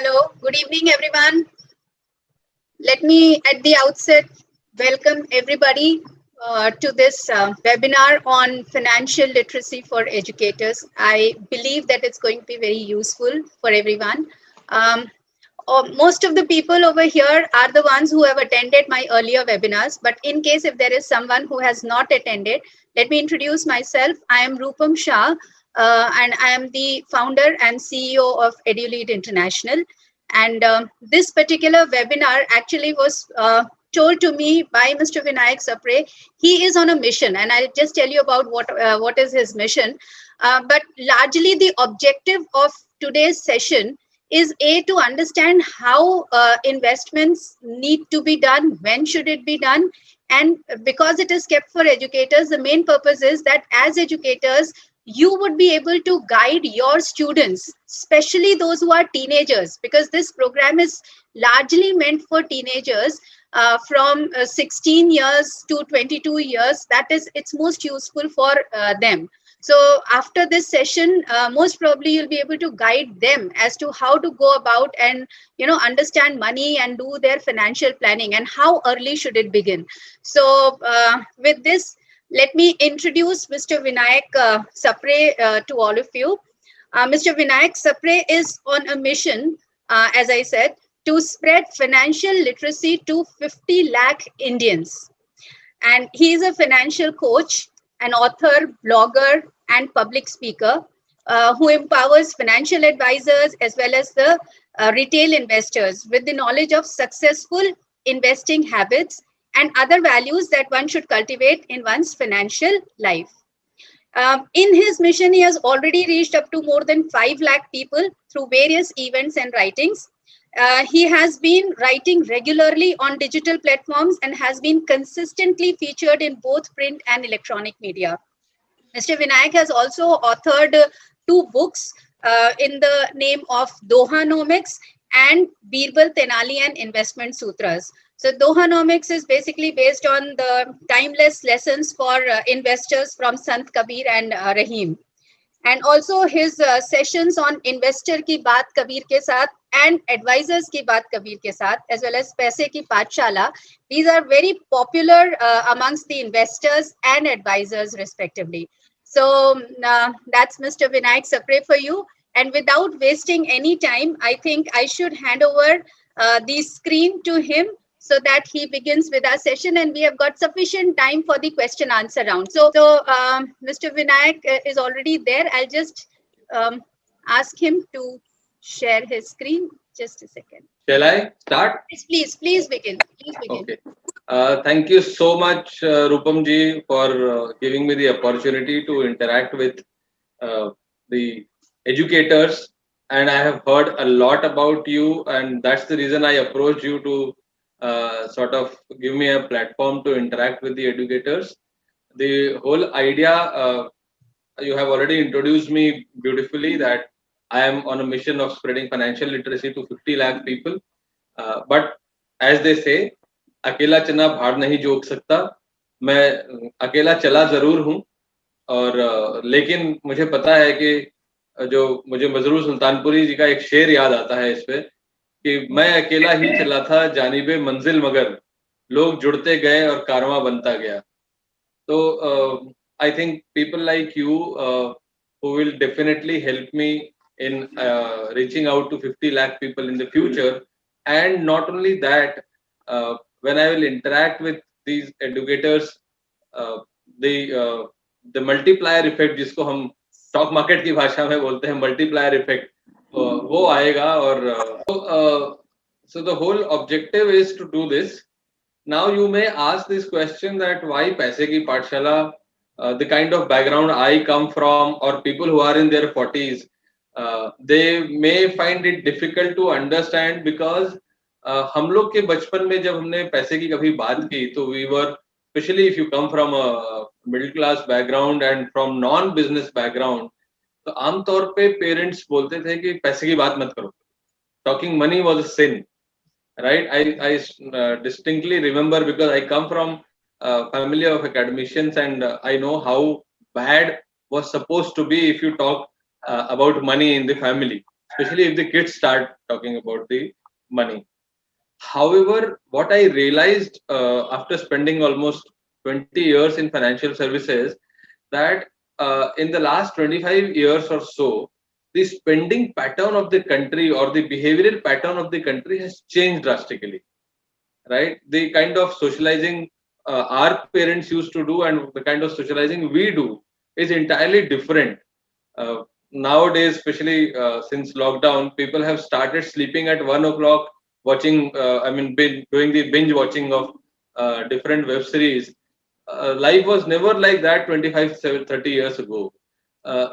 Hello, good evening, everyone. Let me at the outset welcome everybody to this webinar on financial literacy for educators. I believe that it's going to be very useful for everyone. Um, Most of the people over here are the ones who have attended my earlier webinars, but in case if there is someone who has not attended, let me introduce myself. I am Rupam Shah, and I am the founder and CEO of EduLead International. And this particular webinar actually was told to me by Mr. Vinayak Sapre. He is on a mission, and I'll just tell you about what is his mission. But largely, the objective of today's session is to understand how investments need to be done, when should it be done, and because it is kept for educators, the main purpose is that as educators you would be able to guide your students, especially those who are teenagers, because this program is largely meant for teenagers from 16 years to 22 years. That is, it's most useful for them. So after this session, most probably you'll be able to guide them as to how to go about and understand money and do their financial planning, and how early should it begin. So with this, let me introduce Mr. Vinayak Sapre to all of you. Mr. Vinayak Sapre is on a mission, as I said, to spread financial literacy to 50 lakh Indians. And he is a financial coach, an author, blogger, and public speaker who empowers financial advisors as well as the retail investors with the knowledge of successful investing habits and other values that one should cultivate in one's financial life. In his mission, he has already reached up to more than 5 lakh people through various events and writings. He has been writing regularly on digital platforms and has been consistently featured in both print and electronic media. Mr. Vinayak has also authored 2 books in the name of Dohanomics and Birbal Tenali and Investment Sutras. So Dohanomics is basically based on the timeless lessons for investors from Sant Kabir and Rahim. And also his sessions on Investor Ki Baat Kabir Ke Saath and Advisors Ki Baat Kabir Ke Saath, as well as Paise Ki Pathshala. These are very popular amongst the investors and advisors respectively. So that's Mr. Vinayak Sapre for you. And without wasting any time, I think I should hand over the screen to him so that he begins with our session, and we have got sufficient time for the question answer round. So Mr. Vinayak is already there. I'll just ask him to share his screen. Just a second. Shall I start? Yes, please begin. Okay. Thank you so much, Rupam ji, for giving me the opportunity to interact with the educators. And I have heard a lot about you, and that's the reason I approached you to sort of give me a platform to interact with the educators. The whole idea, you have already introduced me beautifully, that I am on a mission of spreading financial literacy to 50 lakh people. But as they say, अकेला चना भाड़ नहीं joke सकता. मैं अकेला चला जरूर हूँ, और लेकिन मुझे पता है कि जो मुझे मजरूर सुल्तानपुरी जी का एक शेर याद आता है इस पे, कि मैं अकेला ही चला था जानिबे मंजिल, मगर लोग जुड़ते गए और कारवां बनता गया. तो I think people like you who will definitely help me in reaching out to 50 lakh people in the future. And not only that, when I will interact with these educators, the multiplier effect, जिसको हम stock market की भाषा में बोलते हैं multiplier effect, वो आएगा. और so the whole objective is to do this. Now you may ask this question that why Paise Ki Pathshala, the kind of background I come from, or people who are in their 40s, they may find it difficult to understand, because हम लोग के बचपन में जब हमने पैसे की कभी बात की, तो we were, especially if you come from a middle class background and from non business background, तो आमतौर पे पेरेंट्स बोलते थे कि पैसे की बात मत करो. Talking money was a sin, right? I distinctly remember, because I come from a family of academicians, and I know how bad was supposed to be if you talk about money in the family. especially if the kids start talking about the money. However, what I realized after spending almost 20 years in financial services, that in the last 25 years or so, the spending pattern of the country or the behavioral pattern of the country has changed drastically, right? The kind of socializing our parents used to do and the kind of socializing we do is entirely different. Uh, Nowadays, especially since lockdown, people have started sleeping at 1 o'clock, watching, doing the binge watching of different web series. Life was never like that 25, 30 years ago.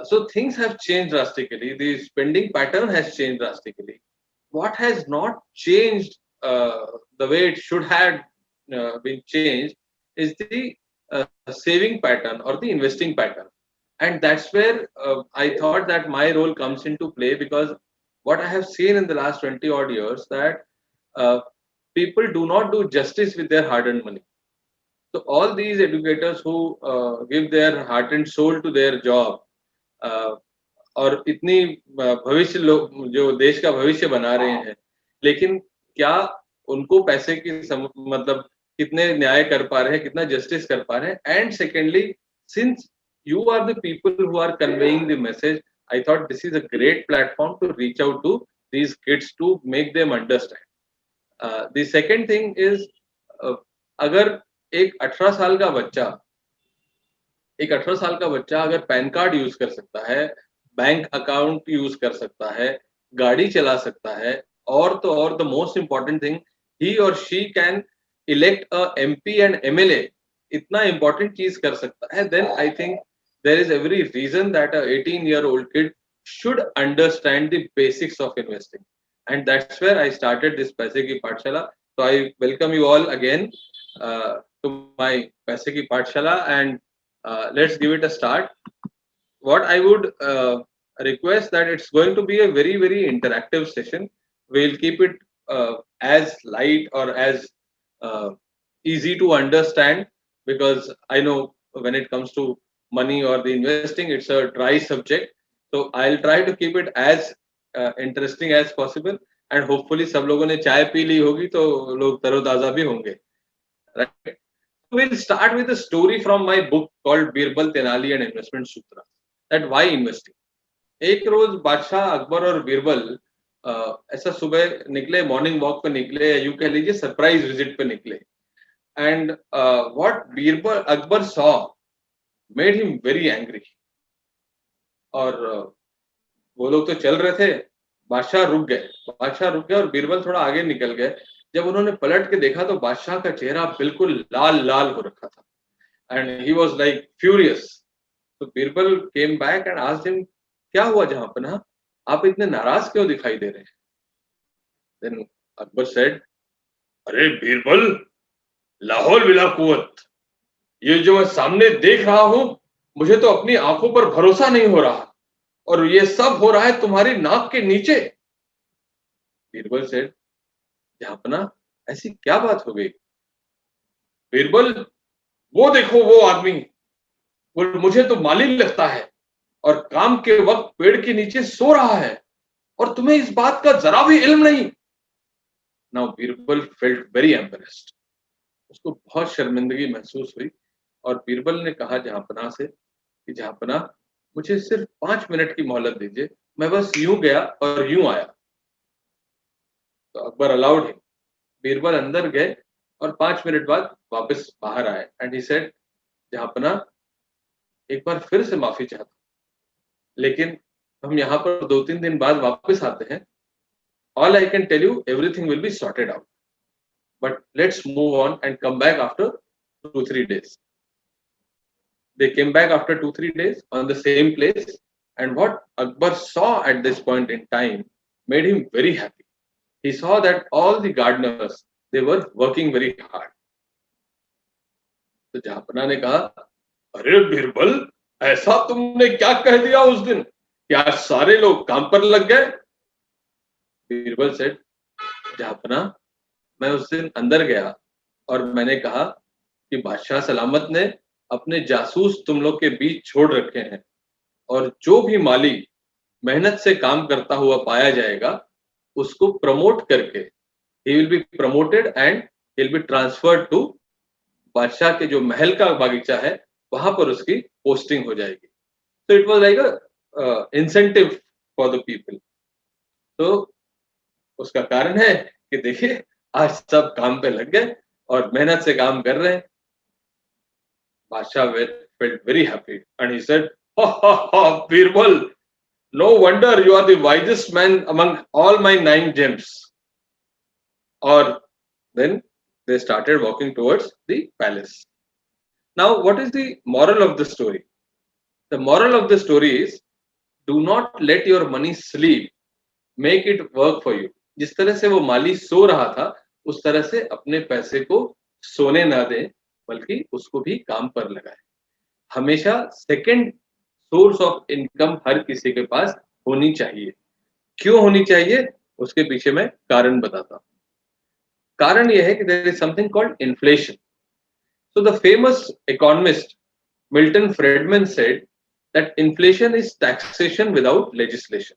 So things have changed drastically. The spending pattern has changed drastically. What has not changed the way it should have been changed is the saving pattern or the investing pattern. And that's where I thought that my role comes into play, because what I have seen in the last 20 odd years, that uh, people do not do justice with their hard earned money. So all these educators who give their heart and soul to their job, uh, और इतनी भविष्य लोग जो देश का भविष्य बना रहे हैं, लेकिन क्या उनको पैसे की मतलब कितने न्याय कर पा रहे हैं, कितना जस्टिस कर पा रहे हैं? And secondly, since you are the people who are conveying the message, I thought this is a great platform to reach out to these kids to make them understand. The second thing is, अगर एक 18 साल का बच्चा अगर pan card use कर सकता है, bank account use कर सकता है, गाड़ी चला सकता है, और तो और the most important thing, he और she can elect a MP and MLA, इतना इंपॉर्टेंट चीज कर सकता है, then I think there is every reason that a 18-year-old kid should understand the basics of investing. And that's where I started this Paise Ki Pathshala. So I welcome you all again to my Paise Ki Pathshala, and let's give it a start. What I would request, that it's going to be a very, very interactive session. We'll keep it as light or as easy to understand, because I know when it comes to money or the investing, it's a dry subject. So I'll try to keep it as interesting as possible, and hopefully सब लोगों ने चाय P ली होगी तो लोग तरोताजा भी होंगे, right? We'll start with a story from my book called Birbal, Tenali and Investment Sutra. That why investing. एक रोज बादशाह अकबर और बीरबल ऐसा सुबह निकले, मॉर्निंग वॉक पे निकले, या यूं कह लीजिए सरप्राइज विजिट पे निकले. And what Birbal Akbar saw made him very angry. और वो लोग तो चल रहे थे, बादशाह रुक गए और बीरबल थोड़ा आगे निकल गए. जब उन्होंने पलट के देखा तो बादशाह का चेहरा बिल्कुल लाल लाल हो रखा था, and he was like furious. तो Birbal came back and asked him, क्या हुआ जहांपनाह, आप इतने नाराज क्यों दिखाई दे रहे हैं? देन अकबर सेड, अरे बीरबल, लाहौल बिला कुव्वत, ये जो मैं सामने देख रहा हूं, मुझे तो अपनी आंखों पर भरोसा नहीं हो रहा, और ये सब हो रहा है तुम्हारी नाक के नीचे. बीरबल सेड, जहांपनाह, ऐसी क्या बात हो गई? बीरबल, वो देखो वो आदमी, वो मुझे तो माली लगता है, और काम के वक्त पेड़ के नीचे सो रहा है, और तुम्हें इस बात का जरा भी इल्म नहीं. Now Birbal felt very embarrassed. उसको बहुत शर्मिंदगी महसूस हुई, और बीरबल ने कहा जहांपनाह से कि जहांपनाह, मुझे सिर्फ 5 मिनट की मोहलत दीजिए, मैं बस यूं गया और यूं आया. तो अकबर अलाउड हिम. बीरबल अंदर गए और 5 मिनट बाद वापस बाहर आए, एंड ही सेड, जहांपनाह, एक बार फिर से माफी चाहता हूं, लेकिन हम यहाँ पर 2-3 दिन बाद वापस आते हैं. All I can tell you, everything will be sorted out, but let's move on and come back after 2-3 days. They came back after 2-3 days on the same place, and what Akbar saw at this point in time made him very happy. He saw that all the gardeners, they were working very hard. तो जहांपनाह ने कहा, अरे बीरबल, ऐसा तुमने क्या कह दिया उस दिन, क्या सारे लोग काम पर लग गए? बीरबल सेड, जहांपनाह, मैं उस दिन अंदर गया और मैंने कहा कि बादशाह सलामत ने अपने जासूस तुम लोग के बीच छोड़ रखे हैं, और जो भी माली मेहनत से काम करता हुआ पाया जाएगा, उसको प्रमोट करके he will be promoted and he'll be transferred to बादशाह के जो महल का बागीचा है वहां पर उसकी पोस्टिंग हो जाएगी. So it was like a incentive for the people. तो उसका कारण है कि देखिए आज सब काम पे लग गए और मेहनत से काम कर रहे हैं. बादशाह felt very happy and he said, "Ha ha ha, Birbal, no wonder you are the wisest man among all my 9 gems." Or then they started walking towards the palace. Now, what is the moral of the story? The moral of the story is, do not let your money sleep. Make it work for you. जिस तरह से वो माली सो रहा था, उस तरह से अपने पैसे को सोने ना दें, बल्कि उसको भी काम पर लगाएं. हमेशा सेकंड सोर्स ऑफ इनकम हर किसी के पास होनी चाहिए. क्यों होनी चाहिए? उसके पीछे मैं कारण बताता हूं. कारण यह है कि there is something called inflation. So the famous economist Milton Friedman said that inflation is taxation without legislation.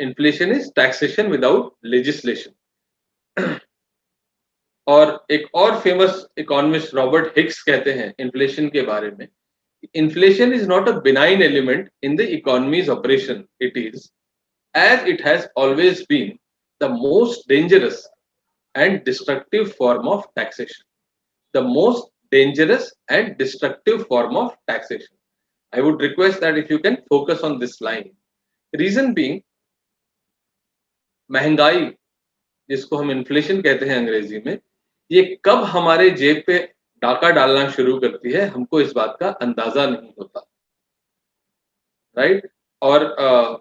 Inflation is taxation without legislation. और एक और फेमस इकोनॉमिस्ट रॉबर्ट हिक्स कहते हैं इन्फ्लेशन के बारे में, inflation is not a benign element in the economy's operation. It is, as it has always been, the most dangerous and destructive form of taxation. The most dangerous and destructive form of taxation. I would request that if you can focus on this line. Reason being, महंगाई जिसको हम inflation कहते हैं अंग्रेजी में, ये कब हमारे जेब पे डाका डालना शुरू करती है हमको इस बात का अंदाजा नहीं होता. राइट? और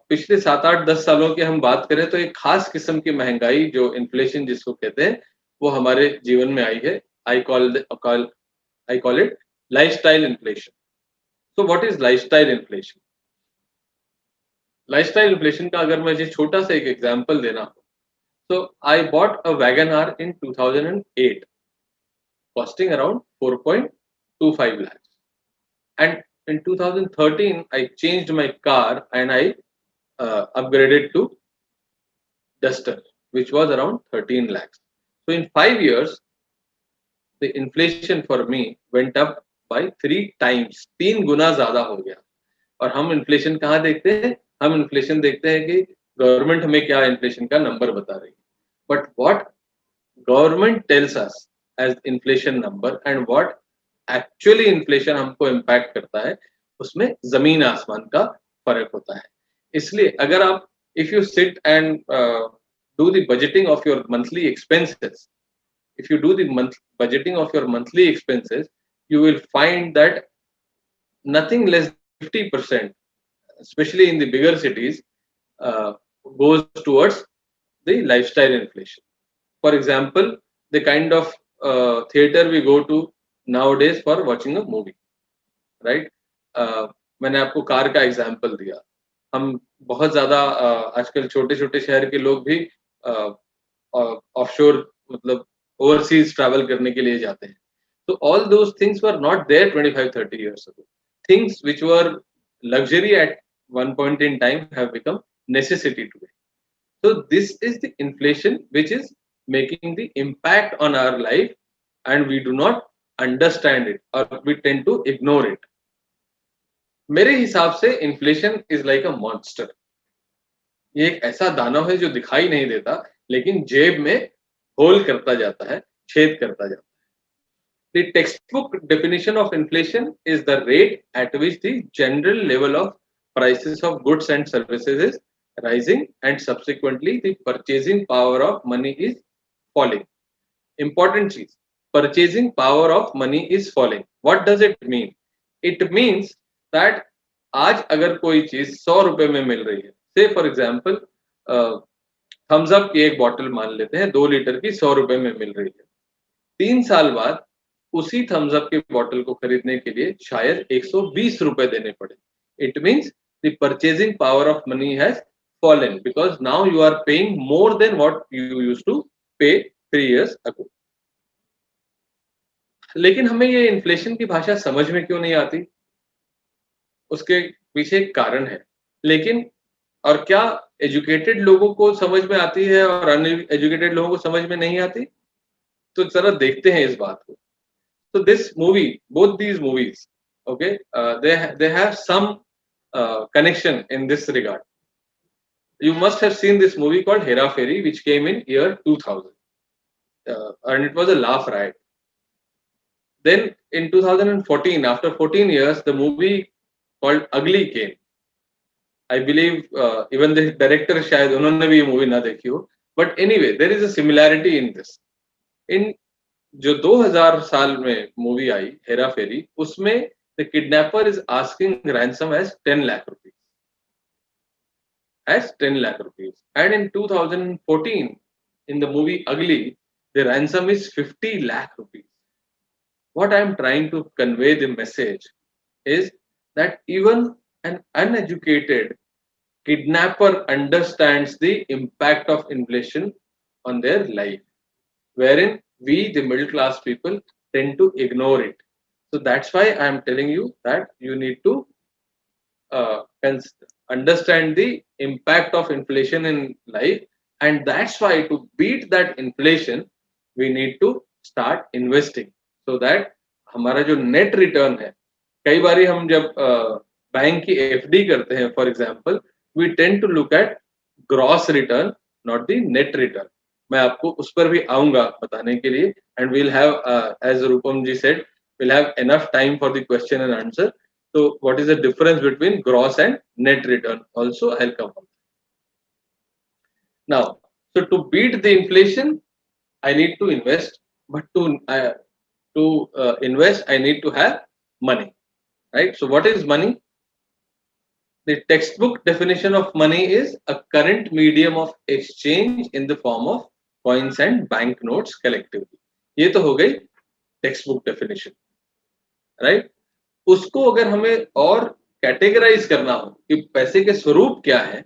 पिछले 7-8-10 सालों की हम बात करें तो एक खास किस्म की महंगाई जो इन्फ्लेशन जिसको कहते हैं वो हमारे जीवन में आई है. I call it lifestyle inflation. So what is lifestyle inflation? Lifestyle inflation का अगर मुझे छोटा सा एक एग्जांपल देना हो, so I bought a WagonR in 2008 costing around 4.25 lakhs, and in 2013 I changed my car and I upgraded to Duster, which was around 13 lakhs. So in 5 years the inflation for me went up by 3 times. 3 गुना ज्यादा हो गया. और हम inflation कहाँ देखते हैं? हम inflation देखते हैं कि गवर्नमेंट हमें क्या इन्फ्लेशन का नंबर बता रही है. But what government tells us as inflation number and what actually inflation हमको इम्पैक्ट करता है, उसमें जमीन आसमान का फर्क होता है. इसलिए अगर आप if you sit and do the budgeting of your monthly expenses, if you do the budgeting of your monthly expenses, you will find that nothing less than 50%, especially in the bigger cities, goes towards the lifestyle inflation. For example, the kind of theater we go to nowadays for watching a movie, right? मैंने आपको car का example दिया. हम बहुत ज्यादा आजकल छोटे छोटे शहर के लोग भी ऑफशोर मतलब ओवरसीज ट्रैवल करने के लिए जाते हैं. तो all those things were not there 25-30 years ago. Things which were luxury at one point in time have become necessity today. So this is the inflation which is making the impact on our life, and we do not understand it or we tend to ignore it. मेरे हिसाब से inflation is like a monster. ये एक ऐसा दानव है जो दिखाई नहीं देता लेकिन जेब में होल करता जाता है, छेद करता जाता है. The textbook definition of inflation is the rate at which the general level of prices of goods and services is rising and subsequently the purchasing power of money is falling. Important चीज, purchasing power of money is falling. What does it mean? It means that आज अगर कोई चीज 100 रुपए में मिल रही है, say for example Thums Up की एक बॉटल मान लेते हैं 2 लीटर की 100 रुपए में मिल रही है. 3 साल बाद उसी थम्स अप की बॉटल को खरीदने के लिए शायद 120 रुपए देने पड़े. It means the purchasing power of money has fallen because now you are paying more than what you used to pay 3 years ago. लेकिन हमें ये इन्फ्लेशन की भाषा समझ में क्यों नहीं आती? उसके पीछे एक कारण है. लेकिन और क्या एजुकेटेड लोगों को समझ में आती है और अनएजुकेटेड लोगों को समझ में नहीं आती? तो जरा देखते हैं इस बात को. So this movie, both these movies, okay, they have some connection in this regard. You must have seen this movie called Hera Fairy, which came in year 2000, and it was a laugh riot. Then in 2014, after 14 years, the movie called Ugly came. I believe even the director शायद उन्होंने भी ये movie ना देखी हो. But anyway, there is a similarity in this. In जो 2000 साल में मूवी आई हेरा फेरी, उसमें the kidnapper is asking ransom as 10 lakh rupees, as 10 lakh rupees. And in 2014, in the movie Ugly, the ransom is 50 lakh rupees. What I am trying to convey the message is that even an uneducated kidnapper understands the impact of inflation on their life, wherein we, the middle class people, tend to ignore it. So that's why I am telling you that you need to understand the impact of inflation in life, and that's why to beat that inflation we need to start investing, so that हमारा जो net return है, कई बारी हम जब bank की FD करते हैं for example, we tend to look at gross return, not the net return. मैं आपको उस पर भी आऊंगा बताने के लिए, and we'll have as Roopam ji said, we'll have enough time for the question and answer. So what is the difference between gross and net return also I'll come on. Now, so to beat the inflation I need to invest, but to invest I need to have money, right? So what is money? The textbook definition of money is a current medium of exchange in the form of coins and banknotes collectively. ये तो हो गई textbook definition, right? उसको अगर हमें और categorise करना हो कि पैसे के स्वरूप क्या है,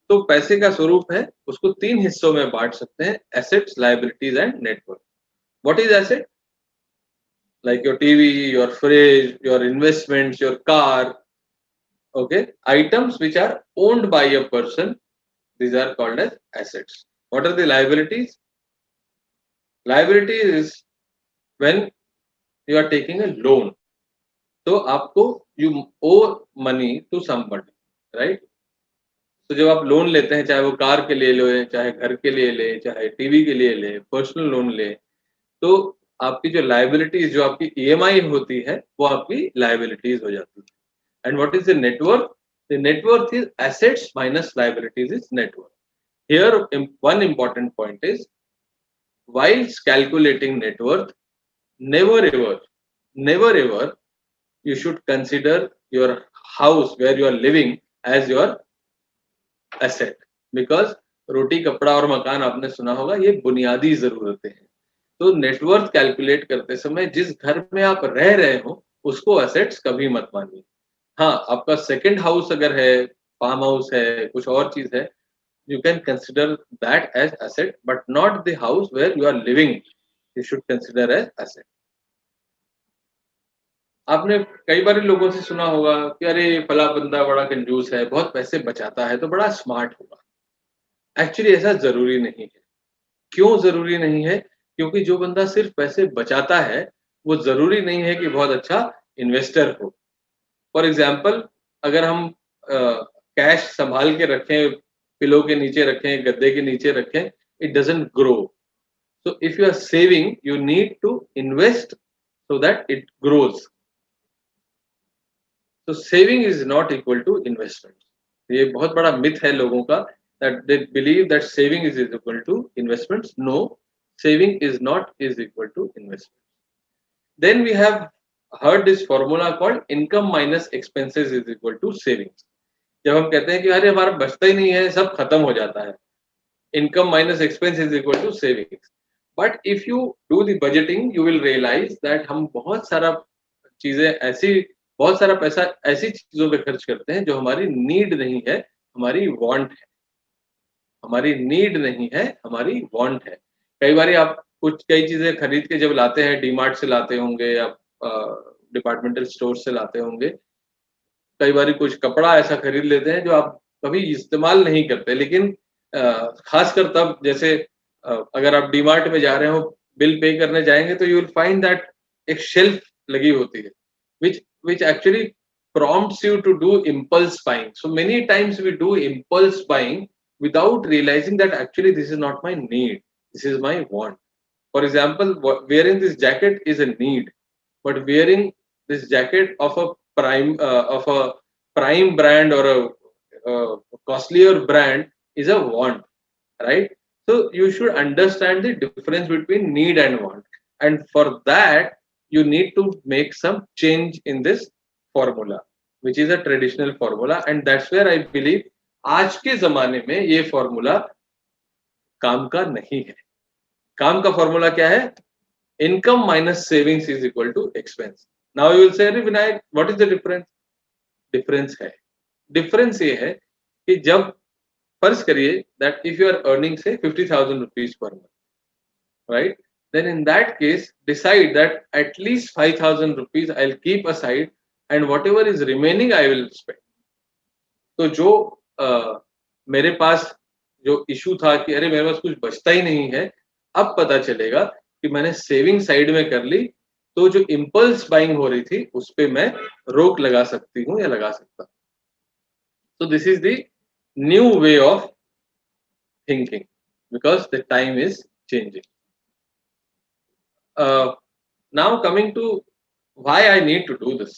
तो पैसे का स्वरूप है, उसको 3 हिस्सों में बांट सकते हैं, assets, liabilities and net worth. What is asset? Like your TV, your fridge, your investments, your car, okay, items which are owned by a person, these are called as assets. What are the liabilities? Liabilities is when you are taking a loan. तो आपको you owe money to somebody, right? तो जब आप loan लेते हैं, चाहे वो car के लिए ले, चाहे घर के लिए ले, चाहे टीवी के लिए ले, पर्सनल लोन ले, तो आपकी जो लायबिलिटीज, जो आपकी ईएमआई होती है, वो आपकी लायबिलिटीज हो जाती है. And what is the net worth? The net worth is assets minus liabilities is net worth. Here one important point is, whilst calculating net worth, never ever you should consider your house where you are living as your asset, because रोटी, कपड़ा और मकान आपने सुना होगा, ये बुनियादी जरूरतें हैं. तो नेटवर्थ कैलकुलेट करते समय जिस घर में आप रह रहे हो उसको एसेट्स कभी मत मानिए. हाँ, आपका सेकंड हाउस अगर है, फार्म हाउस है, कुछ और चीज है, you can consider that as asset, but not the house where you are living. You should consider as asset. आपने कई बार लोगों से सुना होगा कि अरे फला बंदा बड़ा कंजूस है, बहुत पैसे बचाता है, तो बड़ा स्मार्ट होगा. एक्चुअली ऐसा जरूरी नहीं है. क्यों जरूरी नहीं है? क्योंकि जो बंदा सिर्फ पैसे बचाता है वो जरूरी नहीं है कि बहुत अच्छा इन्वेस्टर हो. फॉर एग्जाम्पल, अगर हम कैश संभाल के रखें, पिलो के नीचे रखें, गद्दे के नीचे रखें, it doesn't grow. So if you are saving, you need to invest so that it grows. So saving is not equal to investment. ये बहुत बड़ा myth है लोगों का, that they believe that saving is equal to investments. No, saving is not is equal to investment. Then we have heard this formula called income minus expenses is equal to savings. जब हम कहते हैं कि अरे हमारा बचता ही नहीं है, सब खत्म हो जाता है, income minus expense is equal to savings. But if you do the budgeting, you will realise that हम बहुत सारा पैसा ऐसी चीजों पे खर्च करते हैं जो हमारी नीड नहीं है, हमारी वांट है. हमारी नीड नहीं है, हमारी वांट है. कई बार आप कई चीजें खरीद के जब लाते हैं, डीमार्ट से लाते होंगे या डिपार्टमेंटल स्टोर से लाते होंगे, कई बार कुछ कपड़ा ऐसा खरीद लेते हैं जो आप कभी इस्तेमाल नहीं करते, लेकिन खासकर तब जैसे अगर आप डीमार्ट में जा रहे हो, बिल पे करने जाएंगे तो यू विल फाइंड दैट एक शेल्फ लगी होती है which actually prompts you to do impulse buying. So many times we do impulse buying without realizing that actually this is not my need, this is my want. For example, wearing this jacket is a need, but wearing this jacket of a prime brand or a costlier brand is a want, right? So you should understand the difference between need and want, and for that you need to make some change in this formula, which is a traditional formula, and that's where I believe आज के जमाने में ये formula काम का नहीं है. काम का फॉर्मूला क्या है? Income minus savings is equal to expense. Now you will say अरे Vinayak what is the difference? Difference है, डिफरेंस ये है कि जब फर्ज करिए that if you are earning say 50,000 rupees per month, right, then in that case decide that at least 5,000 rupees I'll keep aside and whatever is remaining I will spend. तो जो मेरे पास जो इशू था कि अरे मेरे पास कुछ बचता ही नहीं है, अब पता चलेगा कि मैंने सेविंग साइड में कर ली, तो जो इम्पल्स बाइंग हो रही थी उस पे मैं रोक लगा सकती हूँ या लगा सकता हूँ. So this is the new way of thinking because the time is changing. Now coming to why I need to do this.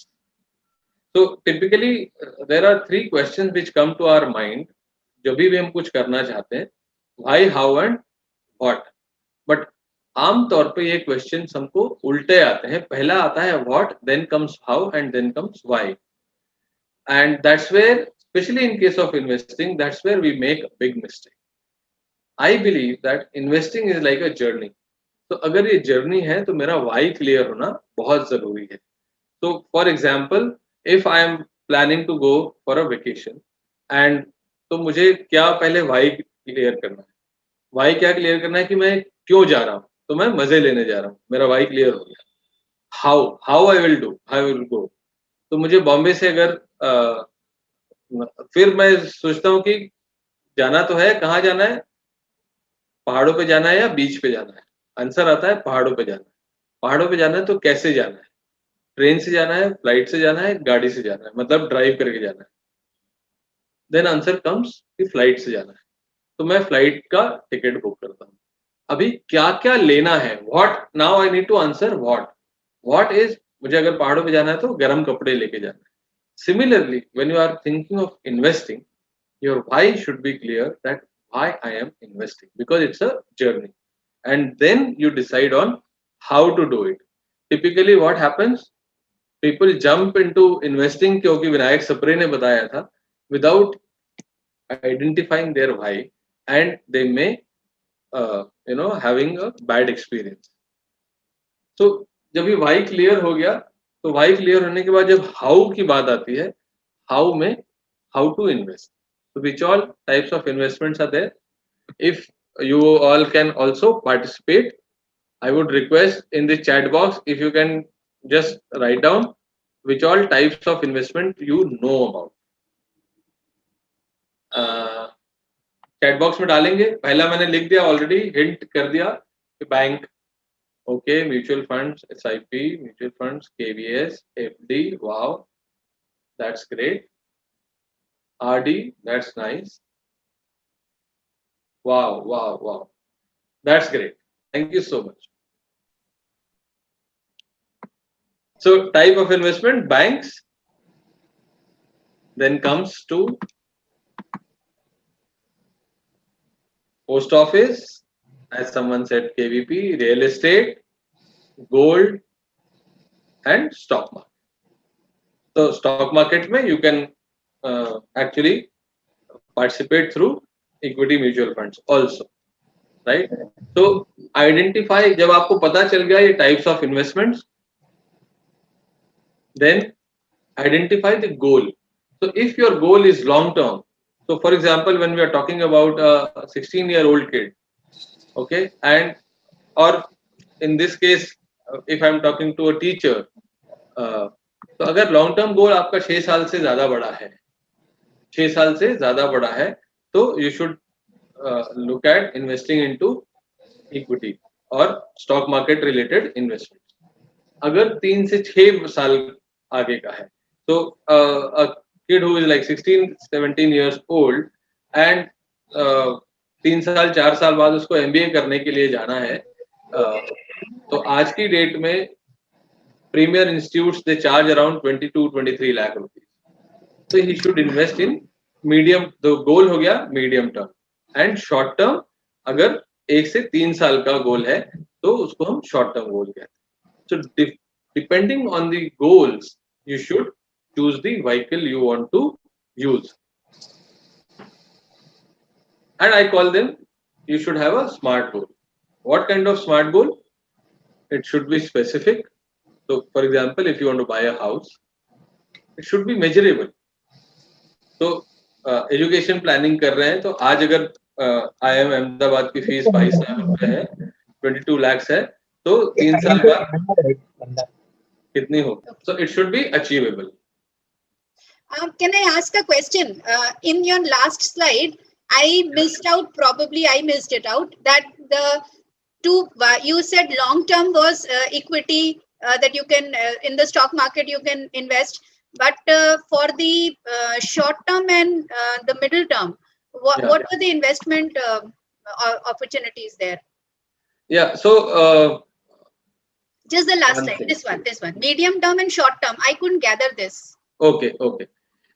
So typically there are three questions which come to our mind जब भी हम कुछ करना चाहते हैं, why, how and what. But आमतौर पे ये क्वेश्चन हमको उल्टे आते हैं. पहला आता है what, then comes how and then comes why. And that's where, especially in case of investing, that's where we make a big mistake. I believe that investing is like a journey. तो अगर ये journey है तो मेरा Y clear होना बहुत जरूरी है. तो for example if I am planning to go for a vacation and, तो मुझे क्या पहले वाई क्लियर करना है. वाई क्या क्लियर करना है कि मैं क्यों जा रहा हूँ, तो मैं मजे लेने जा रहा हूँ, मेरा वाई क्लियर हो गया. How I will do, how I will go. तो मुझे बॉम्बे से अगर फिर मैं सोचता हूँ कि जाना तो है, कहाँ जाना है, पहाड़ों पे जाना है या बीच पे जाना है. आंसर आता है पहाड़ों पे जाना है. पहाड़ों पे जाना है तो कैसे जाना है, ट्रेन से जाना है, फ्लाइट से जाना है, गाड़ी से जाना है, मतलब ड्राइव करके जाना है. देन आंसर कम्स कि फ्लाइट से जाना है, तो मैं फ्लाइट का टिकट बुक करता हूँ. अभी क्या क्या लेना है, what, now I need to answer what is, मुझे अगर पहाड़ों पे जाना है तो गर्म कपड़े लेके जाना है. Similarly when you are thinking of investing, your why should be clear that why I am investing, because it's a journey. And then you decide on how to do it. Typically what happens, people jump into investing क्योंकि विनायक सप्रे ने बताया था, without identifying their why, and they may having a bad experience. So जब ये why clear हो गया, तो why clear होने के बाद जब how की बात आती है, how में how to invest. So which all types of investments are there? If you all can also participate, I would request in the chat box if you can just write down which all types of investment you know about. Chat box में डालेंगे. पहला मैंने लिख दिया already, hint कर दिया कि bank, okay, mutual funds, SIP, mutual funds, KVS, FD, wow, that's great. RD, that's nice. Wow. That's great. Thank you so much. So type of investment, banks. Then comes to post office, as someone said, KVP, real estate, gold, and stock market. So stock market में you can actually participate through equity mutual funds also, right? So identify, जब आपको पता चल गया ये types of investments, then identify the goal. So if your goal is long term, so for example when we are talking about a 16-year-old kid, okay, and or in this case if I'm talking to a teacher, तो अगर long term goal आपका 6 साल से ज्यादा बड़ा है, 6 साल से ज्यादा बड़ा है तो you should look at investing into equity और stock market related investment. अगर 3 से 6 साल आगे का है तो a kid who is like 16-17 years old and 3 साल 4 साल बाद उसको MBA करने के लिए जाना है तो आज की डेट में premier institutes they charge around 22-23 lakh rupees. So he should invest in medium. The goal हो गया medium term and short term. अगर 1 से 3 साल का गोल है तो उसको हम short term goal कहते हैं. So depending on the goals, you should choose the vehicle you want to use. And I call them. You should have a smart goal. What kind of smart goal? It should be specific. So, for example, if you want to buy a house, it should be measurable. तो education planning कर रहे हैं तो आज अगर IIM Ahmedabad की fees 22 lakh रुपए है 22 lakhs है तो 3 साल बाद कितनी होगी so it should be achievable. Can I ask a question? In your last slide, I missed it out that you said long term was equity that you can in the stock market you can invest. But for the short term and the middle term, what were the investment opportunities there? Yeah, so just the last slide. This one. Medium term and short term. I couldn't gather this. Okay.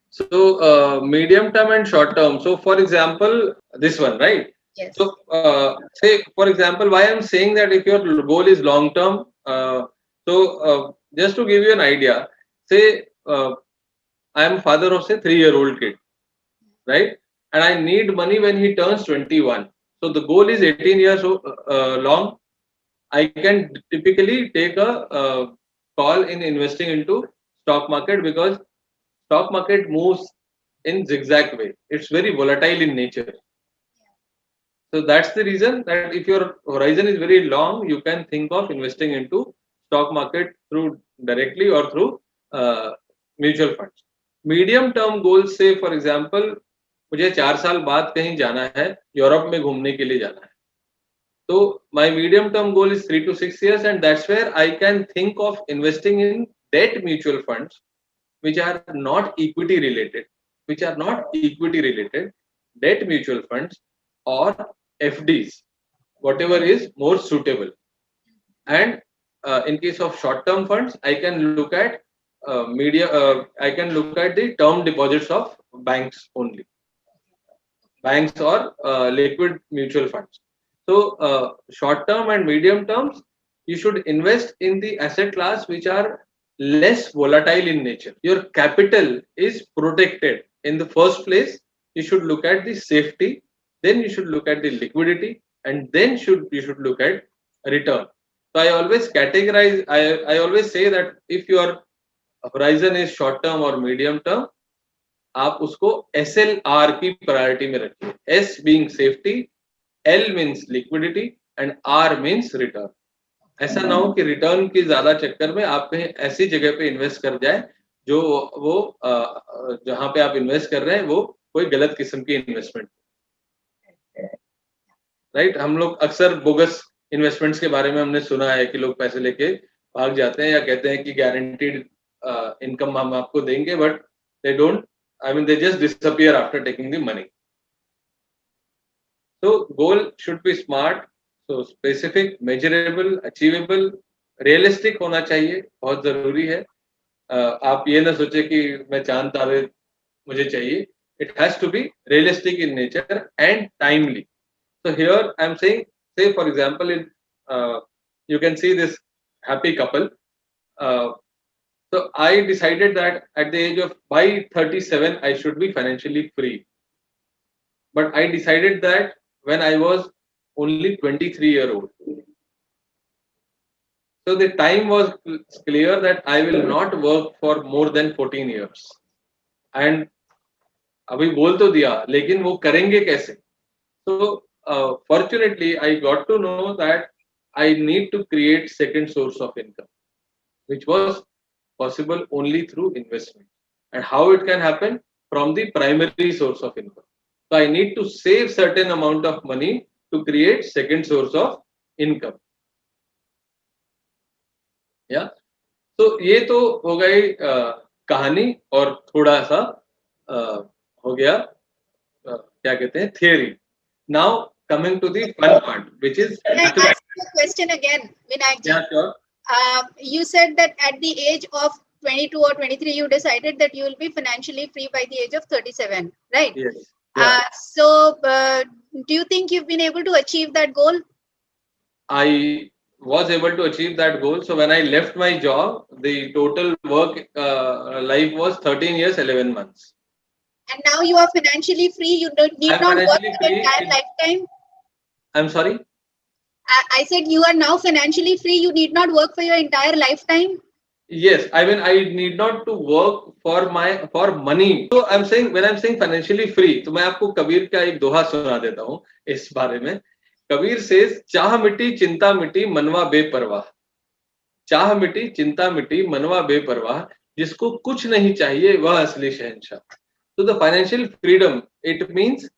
So medium term and short term. So for example, this one, right? Yes. So say for example, why I'm saying that if your goal is long term. Just to give you an idea, say. I am father of say 3-year-old kid, right? And I need money when he turns 21. So the goal is 18 years long. I can typically take a call in investing into stock market because stock market moves in zigzag way. It's very volatile in nature. So that's the reason that if your horizon is very long, you can think of investing into stock market through directly or through mutual funds. Medium term goal से for example मुझे 4 साल बाद कहीं जाना है, Europe में घूमने के लिए जाना है, तो my medium term goal is 3 to 6 years and that's where I can think of investing in debt mutual funds which are not equity related, debt mutual funds or FDs, whatever is more suitable. And in case of short term funds, I can look at I can look at the term deposits of banks only, banks or liquid mutual funds. So short term and medium terms, you should invest in the asset class which are less volatile in nature. Your capital is protected. In the first place, you should look at the safety, then you should look at the liquidity, and then you should look at return. So I always categorize, I always say that if your horizon is short term or medium term, आप उसको SLR की priority में रखिए. S being safety, L means liquidity and R means return. ऐसा ना हो कि return के ज्यादा चक्कर में आप कहीं ऐसी जगह पे इन्वेस्ट कर जाए जो वो जहां पे आप इन्वेस्ट कर रहे हैं वो कोई गलत किस्म की इन्वेस्टमेंट, राइट? हम लोग अक्सर बोगस इन्वेस्टमेंट्स के बारे में हमने सुना है कि लोग पैसे लेके भाग जाते हैं या कहते हैं कि गारंटीड इनकम हम आपको देंगे, but they don't, I mean they just disappear after taking the money. So goal should be smart, so specific, measurable, achievable, realistic होना चाहिए, बहुत जरूरी है. आप ये ना सोचे कि मैं चांद तारे मुझे चाहिए. It has to be realistic in nature and timely. So here I am saying, say for example, you can see this happy couple. So I decided that at the age of by 37 I should be financially free. But I decided that when I was only 23-year-old. So the time was clear that I will not work for more than 14 years. And अभी बोल तो दिया, लेकिन वो करेंगे कैसे? So fortunately I got to know that I need to create second source of income, which was possible only through investment. And how it can happen? from the primary source of income. So I need to save certain amount of money to create second source of income. Yeah. तो ये तो हो गई कहानी और थोड़ा सा हो गया क्या कहते हैं theory. Now coming to the fun part, which is Can I ask you a question again, Vinayak ji? Yeah, sure. You said that at the age of 22 or 23, you decided that you will be financially free by the age of 37, right? Yes. Yeah. So, do you think you've been able to achieve that goal? I was able to achieve that goal. So when I left my job, the total work life was 13 years, 11 months. And now you are financially free. You don't need not work for your entire lifetime. I'm sorry? I said you are now financially free. You need not work for your entire lifetime. Yes, I mean I need not to work for money. So I'm saying when I'm saying financially free, तो मैं आपको कबीर का एक दोहा सुना देता हूँ इस बारे में. कबीर says चाह मिटी चिंता मिटी मनवा बेपरवाह. चाह मिटी चिंता मिटी मनवा बेपरवाह. जिसको कुछ नहीं चाहिए वह असली शहंशाह. So the financial freedom, it means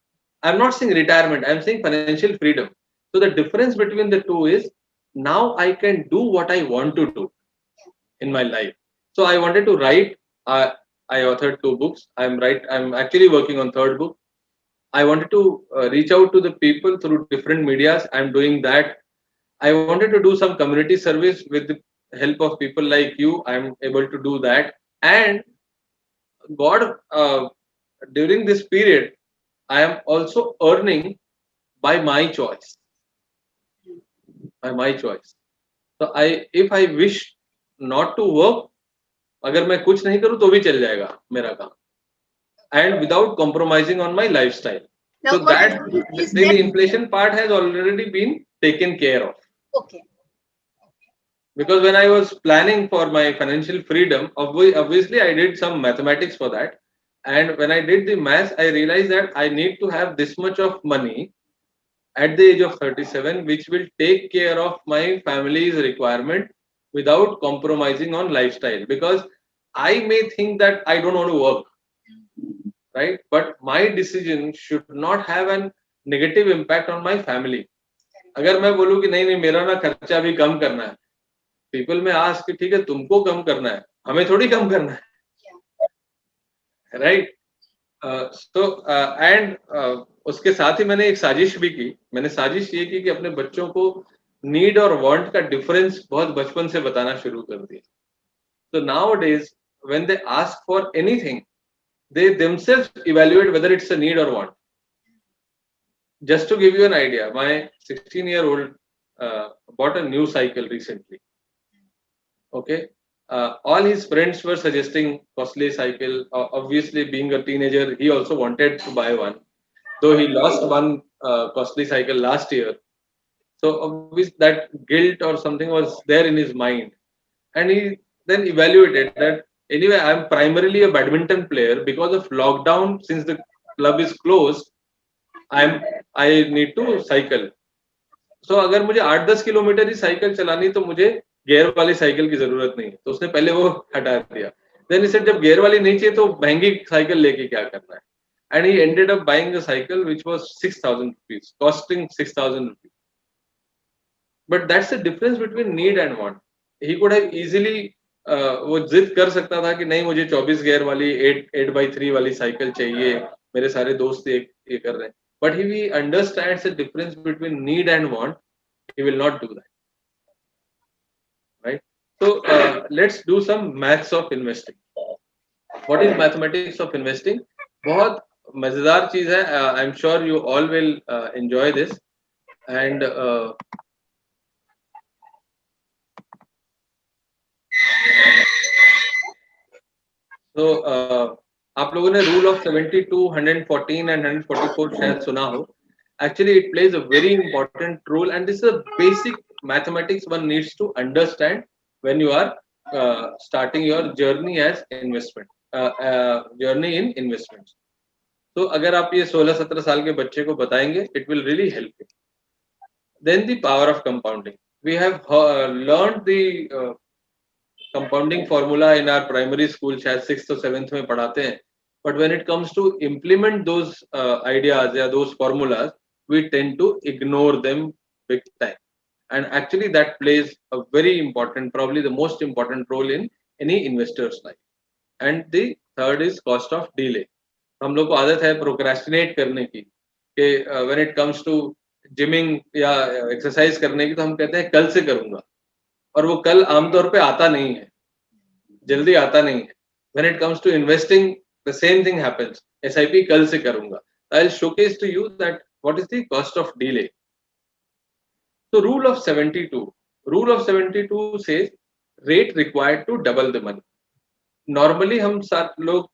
I'm not saying retirement. I'm saying financial freedom. So the difference between the two is now I can do what I want to do in my life. So I wanted to write. I authored 2 books. I'm actually working on 3rd book. I wanted to reach out to the people through different medias. I'm doing that. I wanted to do some community service with the help of people like you. I'm able to do that. And God, during this period, I am also earning by my choice. By my choice. So if I wish not to work, अगर मैं कुछ नहीं करूं तो भी चल जाएगा मेरा काम, and without compromising on my lifestyle. Now, so that the inflation part has already been taken care of. Okay. Because when I was planning for my financial freedom, obviously I did some mathematics for that, and when I did the math, I realized that I need to have this much of money at the age of 37, which will take care of my family's requirement without compromising on lifestyle. Because I may think that I don't want to work, right? But my decision should not have a negative impact on my family. अगर मैं बोलूँ कि नहीं मेरा ना खर्चा भी कम करना है, people may ask कि ठीक है तुमको कम करना है, हमें थोड़ी कम करना है, right? And उसके साथ ही मैंने एक साजिश भी की. मैंने साजिश ये की कि अपने बच्चों को नीड और वांट का डिफरेंस बहुत बचपन से बताना शुरू कर दिया. So nowadays when they ask for anything, they themselves evaluate whether it's a need or want. Just to give you an idea, my 16-year-old bought a new cycle recently. Okay. All his friends were suggesting costly cycle. Obviously, being a teenager, he also wanted to buy one, though he lost one costly cycle last year. So obviously that guilt or something was there in his mind, and he then evaluated that anyway I'm primarily a badminton player. Because of lockdown, since the club is closed, I need to cycle. So अगर मुझे 8-10 kilometre ही cycle चलानी तो मुझे gear वाली cycle की जरूरत नहीं है. तो उसने पहले वो हटा दिया. Then he said जब गियर वाली नहीं चाहिए तो महंगी साइकिल लेके क्या करना है. And he ended up buying a cycle which was 6,000 rupees, costing 6,000 rupees. But that's the difference between need and want. He could have easily वो जिद कर सकता था कि नहीं मुझे 24 गियर वाली 8x3 वाली साइकिल चाहिए, मेरे सारे दोस्त ये कर रहे हैं. But if he understands the difference between need and want, he will not do that. Right? So let's do some maths of investing. What is mathematics of investing? बहुत मजेदार चीज है. I'm sure you all will enjoy this. And so आप लोगों ने rule of 72, 114 and 144 शायद सुना हो. Actually, it plays a very important role, and this is a basic mathematics one needs to understand when you are starting your journey as investment, journey in investments. तो अगर आप ये 16-17 साल के बच्चे को बताएंगे, it will really help you. Then the power of compounding. We have learned the compounding formula in our primary school, शायद 6th or 7th में पढ़ाते हैं but when it comes to implement those ideas or those formulas, we tend to ignore them big time. And actually that plays a very important, probably the most important role in any investor's life. And the third is cost of delay. हम लोग को आदत है procrastinate करने की कि when it comes to gymming या exercise करने की, तो हम कहते हैं कल से करूंगा, और वो कल आमतौर पे आता नहीं है, जल्दी आता नहीं है. When it comes to investing, the same thing happens. SIP कल से करूंगा. I will showcase to you that what is the cost of delay. So rule of 72 says rate required to double the money. Normally हम साथ लोग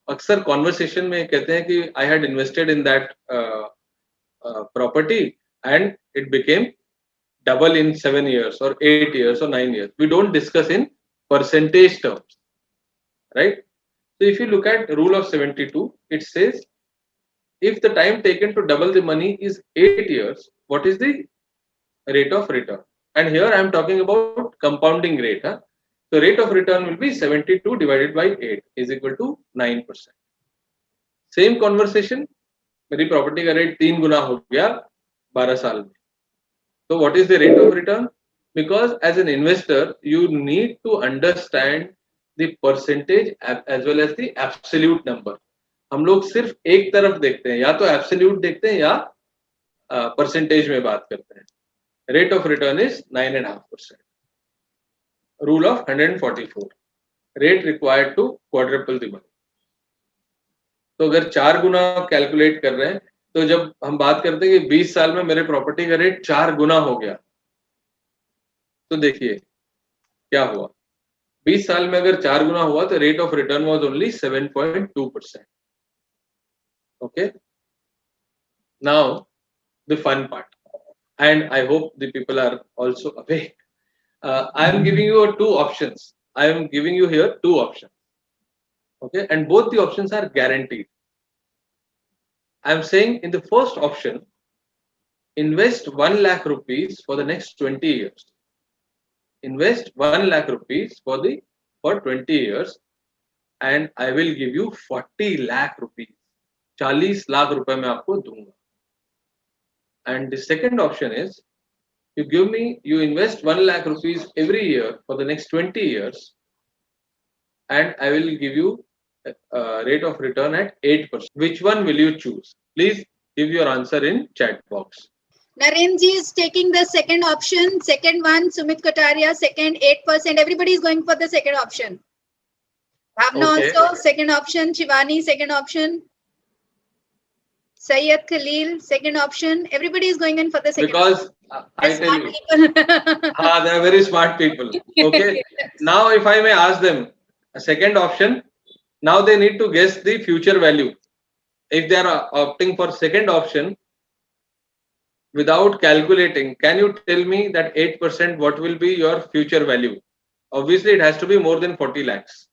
अक्सर conversation में कहते हैं कि I had invested in that property and it became double in 7 years or 8 years or 9 years. We don't discuss in percentage terms, right? So if you look at rule of 72, it says if the time taken to double the money is 8 years, what is the rate of return? And here I am talking about compounding rate. So rate of return will be 72 divided by 8 is equal to 9%. Same conversation, मेरी property का rate 3 गुना हो गया 12 साल में. So what is the rate of return? Because as an investor, you need to understand the percentage as well as the absolute number. हम लोग सिर्फ एक तरफ देखते हैं, या तो absolute देखते हैं या percentage में बात करते हैं. Rate of return is 9.5%. Rule of 144. Rate required to quadruple the money. तो अगर 4 गुना कैलकुलेट कर रहे हैं, तो जब हम बात करते हैं कि 20 साल में मेरे प्रॉपर्टी का रेट 4 गुना हो गया, तो देखिए क्या हुआ. 20 साल में अगर 4 गुना हुआ तो rate of return was only 7.2%. Okay, now the fun part, and I hope the people are also awake. I am giving you 2 options. I am giving you here 2 options. Okay, and both the options are guaranteed. I am saying in the first option, invest 1 lakh rupees for the next 20 years. Invest 1 lakh rupees for 20 years, and I will give you 40 lakh rupees. 40 lakh रुपए मैं आपको दूंगा. And the second option is, you invest 1 lakh rupees every year for the next 20 years, and I will give you a rate of return at 8%. Which one will you choose? Please give your answer in chat box. Narenji is taking the second option. Second one, Sumit Kataria, second 8%. Everybody is going for the second option. Bhavna Okay. also, second option. Shivani, second option. Syed Khalil, second option. Everybody is going in for the second Because option. I tell you, they are very smart people. Okay. Now, if I may ask them a second option, now they need to guess the future value. If they are opting for second option without calculating, can you tell me that 8% what will be your future value? Obviously, it has to be more than 40 lakhs.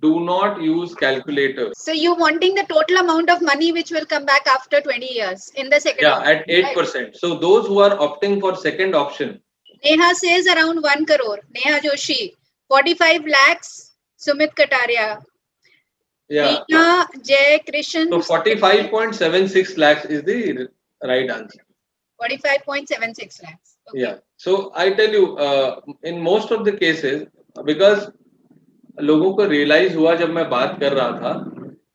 Do not use calculator. So you wanting the total amount of money which will come back after 20 years in the second option? At 8%. Right? So those who are opting for second option. Neha says around 1 crore. Neha Joshi. 45 lakhs. Sumit Kataria. Yeah. Neha Jay Krishan. So 45.76 lakhs is the right answer. 45.76 lakhs. Okay. Yeah. So I tell you, in most of the cases, because लोगों को realise हुआ जब मैं बात कर रहा था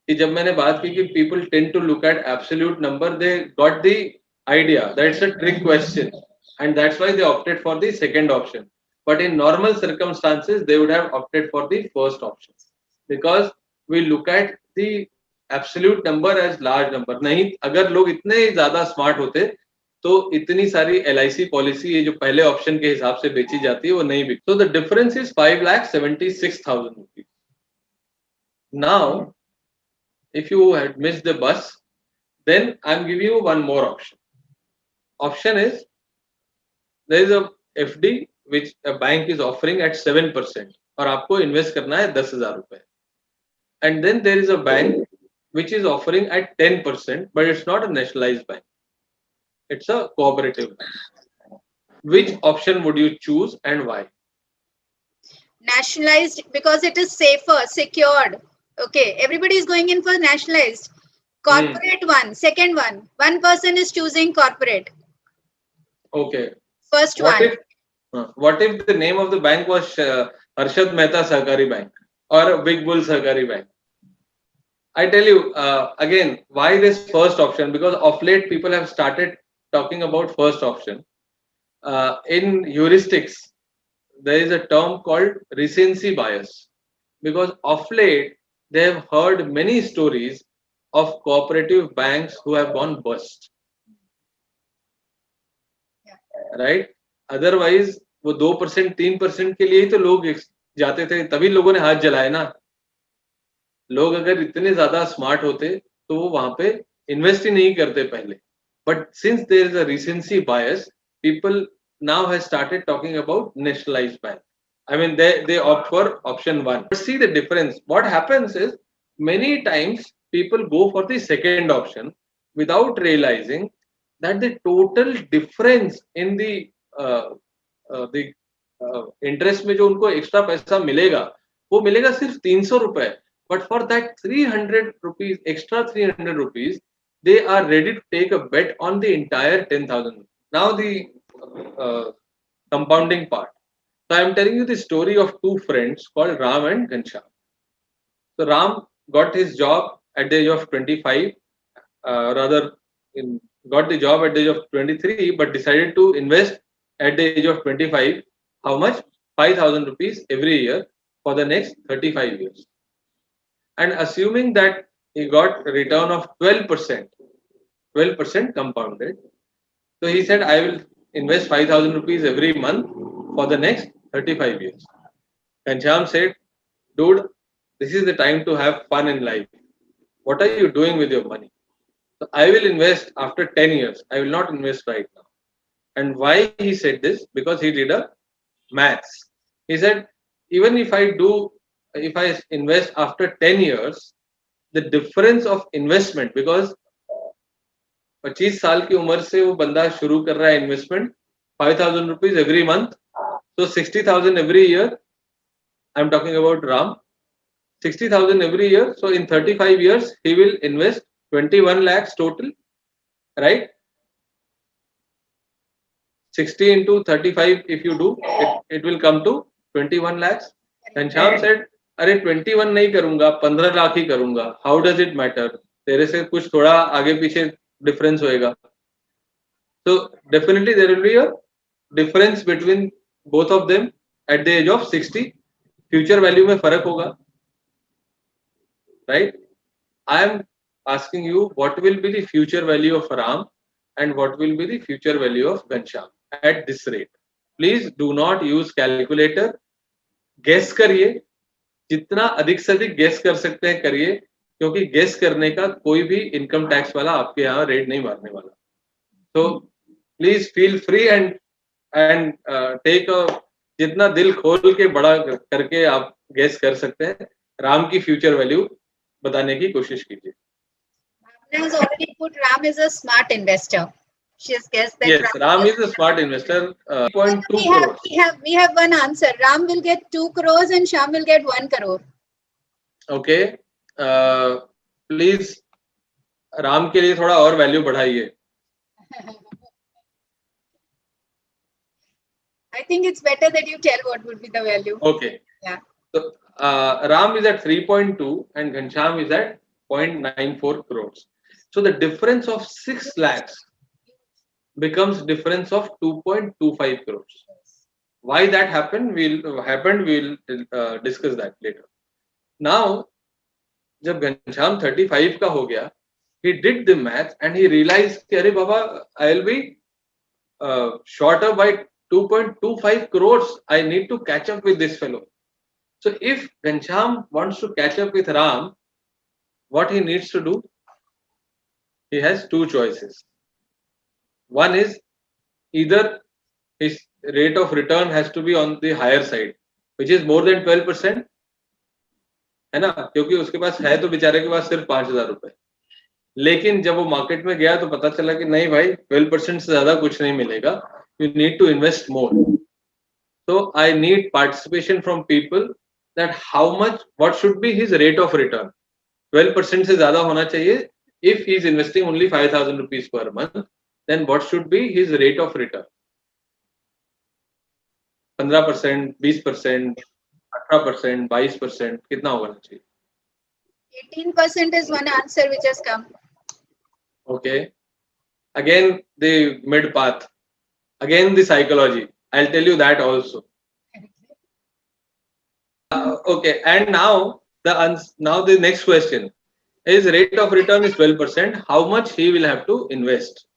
कि जब मैंने बात की कि people tend to look at absolute number, they got the idea that it's a trick question and that's why they opted for the second option. But in normal circumstances they would have opted for the first option, because we look at the absolute number as large number. नहीं, अगर लोग इतने ज्यादा smart होते तो इतनी सारी LIC policy ये जो पहले ऑप्शन के हिसाब से बेची जाती है वो नहीं बिकती. So the difference is 5,76,000 rupees. Now, if you had missed the bus, then I'm giving you one more option. Option is, there is a FD which a bank is offering at 7% और आपको invest करना है 10,000 रुपए. And then there is a bank which is offering at 10%, but it's not a nationalized bank. It's a cooperative bank. Which option would you choose and why? nationalized because it is safer, secured. Okay, everybody is going in for nationalized. Corporate one, second one person is choosing corporate. Okay. First one. What if the name of the bank was Harshad Mehta Sahkari Bank or Big Bull Sahkari Bank? I tell you again, why this first option? Because of late people have started talking about first option. In heuristics, there is a term called recency bias, because of late they have heard many stories of cooperative banks who have gone bust. Right? Otherwise वो 2% 3% के लिए ही तो लोग जाते थे, तभी लोगों ने हाथ जलाए ना. लोग अगर इतने ज्यादा स्मार्ट होते तो वो वहां पे इन्वेस्ट ही नहीं करते पहले. But since there is a recency bias, people now has started talking about nationalized bank. I mean, they opt for option one. But see the difference. What happens is many times people go for the second option without realizing that the total difference in the interest में जो उनको extra पैसा मिलेगा वो मिलेगा सिर्फ 300 रुपए. But for that 300 rupees, extra 300 rupees, they are ready to take a bet on the entire 10,000. Now the compounding part. So I am telling you the story of two friends called Ram and Ghanshyam. So Ram got his job at the age of 25, got the job at the age of 23, but decided to invest at the age of 25. How much? 5,000 rupees every year for the next 35 years. And assuming that he got a return of 12% compounded. So he said, I will invest 5,000 rupees every month for the next 35 years. Ghanshyam said, dude, this is the time to have fun in life. What are you doing with your money? So I will invest after 10 years. I will not invest right now. And why he said this? Because he did a maths. He said, even if I invest after 10 years, the difference of investment, because 25 साल की उम्र से वो बंदा शुरू कर रहा है investment, 5,000 rupees every month, so 60,000 every year. I'm talking about Ram. 60,000 every year. So in 35 years, he will invest 21 lakhs total, right? 60 into 35, if you do, it will come to 21 lakhs. And Shyam said, अरे 21 नहीं करूंगा, 15 लाख ही करूंगा. How does it matter? तेरे से कुछ थोड़ा आगे पीछे difference होएगा. So definitely there will be a difference between both of them at the age of 60. Future value में फर्क होगा, right? I am asking you, what will be the future value of Ram and what will be the future value of Ghanshyam at this rate? Please do not use calculator. Guess करिए, जितना अधिक से अधिक guess कर सकते हैं करिए, क्योंकि guess करने का कोई भी income tax वाला आपके यहाँ रेट नहीं मारने वाला. So please feel free and take a, जितना दिल खोल के बड़ा करके आप guess कर सकते हैं. राम की future value बताने की कोशिश कीजिए. Bhavna has already put Ram is a smart investor. She has guessed that. Yes, Ram is a smart investor. 0.2 crores. We have one answer. Ram will get 2 crores and Shyam will get 1 crore. Okay. Please, Ram के लिए थोड़ा और value बढ़ाइए. I think it's better that you tell what would be the value. Okay. Yeah. So Ram is at 3.2 and Ghanshyam is at 0.94 crores. So the difference of 6 lakhs becomes difference of 2.25 crores. Why that happened? We'll discuss that later. Now, जब Ghanshyam 35 का हो गया, he did the math and he realized कि अरे बाबा, I'll be shorter by 2.25 crores. I need to catch up with this fellow. So if Ghanshyam wants to catch up with Ram, what he needs to do? He has two choices. One is either his rate of return has to be on the higher side, which is more than 12%, है ना, क्योंकि उसके पास है तो बेचारे के पास सिर्फ 5,000 रुपए. लेकिन जब वो मार्केट में गया तो पता चला कि नहीं भाई, 12% से ज्यादा कुछ नहीं मिलेगा. You need to invest more. So I need participation from people that how much, what should be his rate of return. 12% से ज़्यादा होना चाहिए. If he is investing only 5,000 rupees per month, then what should be his rate of return? 15%, 20%, 18%, 22%, कितना होना चाहिए? 18% is one answer which has come. Okay. Again, the mid path. Again, the psychology. I'll tell you that also. Okay. And now the next question. His rate of return is 12%. How much he will have to invest?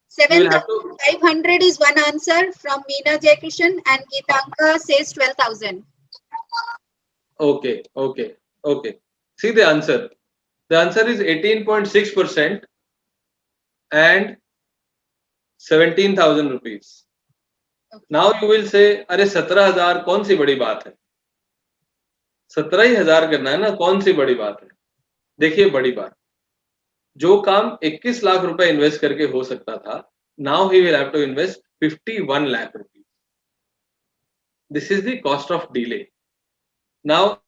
7,500 is one answer from Meena Jaikishan, and Geetanka says 12,000. Okay. See the answer. The answer is 18.6% and 17,000 rupees. Okay. Now you will say, अरे 17,000 कौन सी बड़ी बात है? 17,000 करना है ना, कौन सी बड़ी बात है? देखिए बड़ी बात, जो काम 21 लाख रुपए इन्वेस्ट करके हो सकता था, now he will have to invest 51 lakh rupees. This is the cost of delay. Now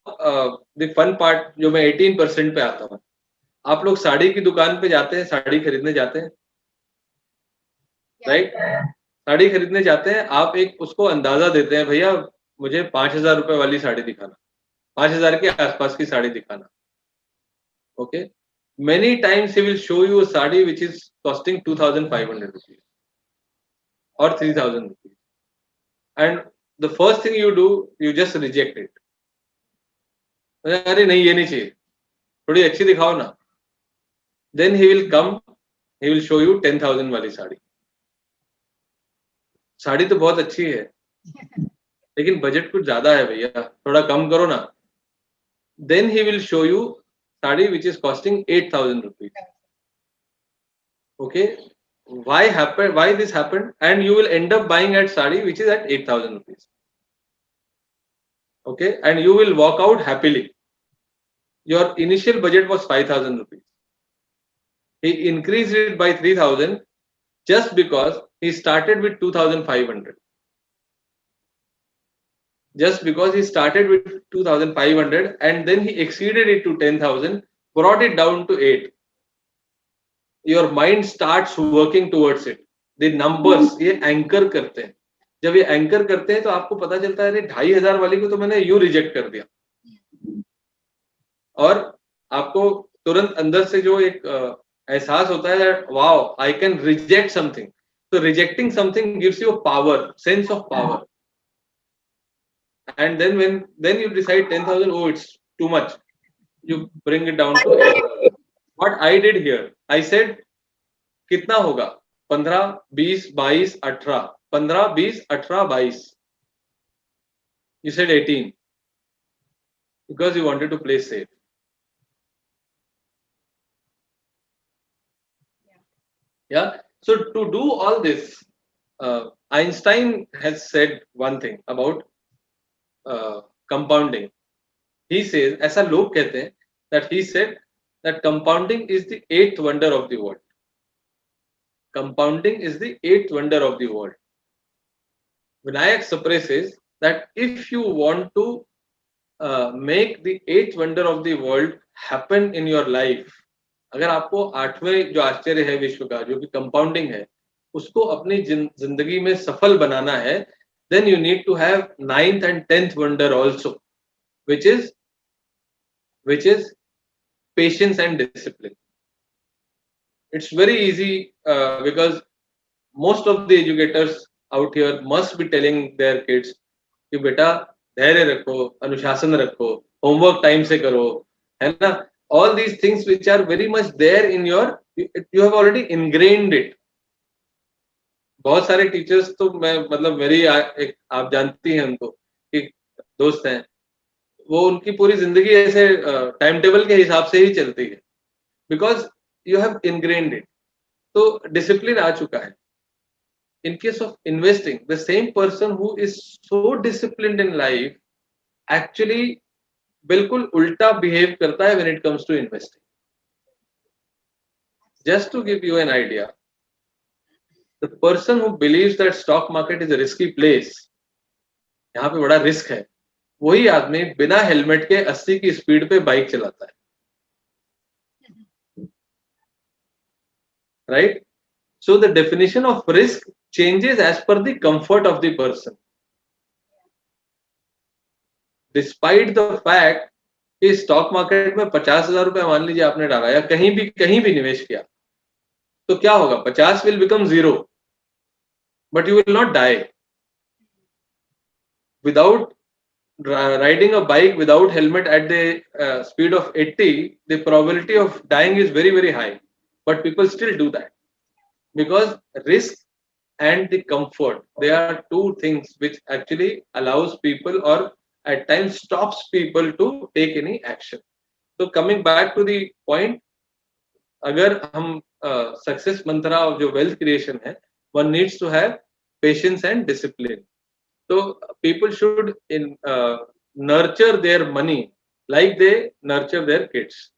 the fun part, जो मैं 18% पे आता हूँ, आप लोग साड़ी की दुकान पे जाते हैं, साड़ी खरीदने जाते हैं, राइट? साड़ी खरीदने जाते हैं, आप एक उसको अंदाजा देते हैं, भैया मुझे 5,000 रुपए वाली साड़ी दिखाना, 5,000 के आसपास की साड़ी दिखाना. Okay, many times he will show you a sari which is costing 2,500 rupees or 3,000 rupees, and the first thing you do, you just reject it. अरे नहीं, ये नहीं चाहिए, थोड़ी अच्छी दिखाओ ना. Then he will come, he will show you 10,000 वाली साड़ी. साड़ी तो बहुत अच्छी है, लेकिन बजट कुछ ज्यादा है भैया, थोड़ा कम करो ना. Then he will show you sari which is costing 8,000 rupees. Okay, why this happened? And you will end up buying at sari which is at 8,000 rupees. Okay, and you will walk out happily. Your initial budget was 5,000 rupees. He increased it by 3,000 just because he started with 2,500. Just because he started with 2,500 and then he exceeded it to 10,000, brought it down to 8. Your mind starts working towards it. The numbers ये anchor करते हैं. जब ये anchor करते हैं तो आपको पता चलता है, अरे 2,500 वाली को तो मैंने यूं reject कर दिया. और आपको तुरंत अंदर से जो एक एहसास होता है that wow, I can reject something. So rejecting something gives you a power, sense of power. And then when you decide 10,000, oh, it's too much, you bring it down to 8. What I did here, I said कितना होगा? 15, 20, 22, 18. 15, 20, 18, 22. You said 18 because you wanted to play safe. Yeah. So to do all this, Einstein has said one thing about compounding. He says, ऐसा लोग कहते हैं, that he said that compounding is the 8th wonder of the world. Compounding is the 8th wonder of the world. Vinayak Sapre says that if you want to make the 8th wonder of the world happen in your life, अगर आपको 8वें जो आश्चर्य है विश्व का, जो कि compounding है, उसको अपनी जिंदगी में सफल बनाना है, then you need to have 9th and 10th wonder also, which is patience and discipline. It's very easy because most of the educators out here must be telling their kids कि बेटा धैर्य रखो, अनुशासन रखो, होमवर्क टाइम से करो, है ना? All these things which are very much there in your, you have already ingrained it. बहुत सारे टीचर्स तो मैं मतलब मेरी आप जानती हैं उनको कि दोस्त हैं, वो उनकी पूरी जिंदगी ऐसे टाइम टेबल के हिसाब से ही चलती है, because you have ingrained it. तो डिसिप्लिन आ चुका है. In case of investing, the same person who is so disciplined in life actually बिल्कुल उल्टा बिहेव करता है when it comes to investing. Just to give you an idea, The person who believes that stock market is a risky place, यहाँ पे बड़ा risk है, वही आदमी बिना हेलमेट के 80 की स्पीड पे बाइक चलाता है, right? So the definition of risk changes as per the comfort of the person. Despite the fact कि स्टॉक मार्केट में 50,000 रुपए मान लीजिए आपने डाला या कहीं भी निवेश किया, तो क्या होगा? 50 will become 0, but you will not die. Without riding a bike without helmet at the speed of 80, the probability of dying is very, very high. But people still do that because risk and the comfort, they are two things which actually allows people or at times stops people to take any action. So coming back to the point, अगर हम success Mantra of जो wealth creation है, one needs to have patience and discipline. So people should nurture their money like they nurture their kids.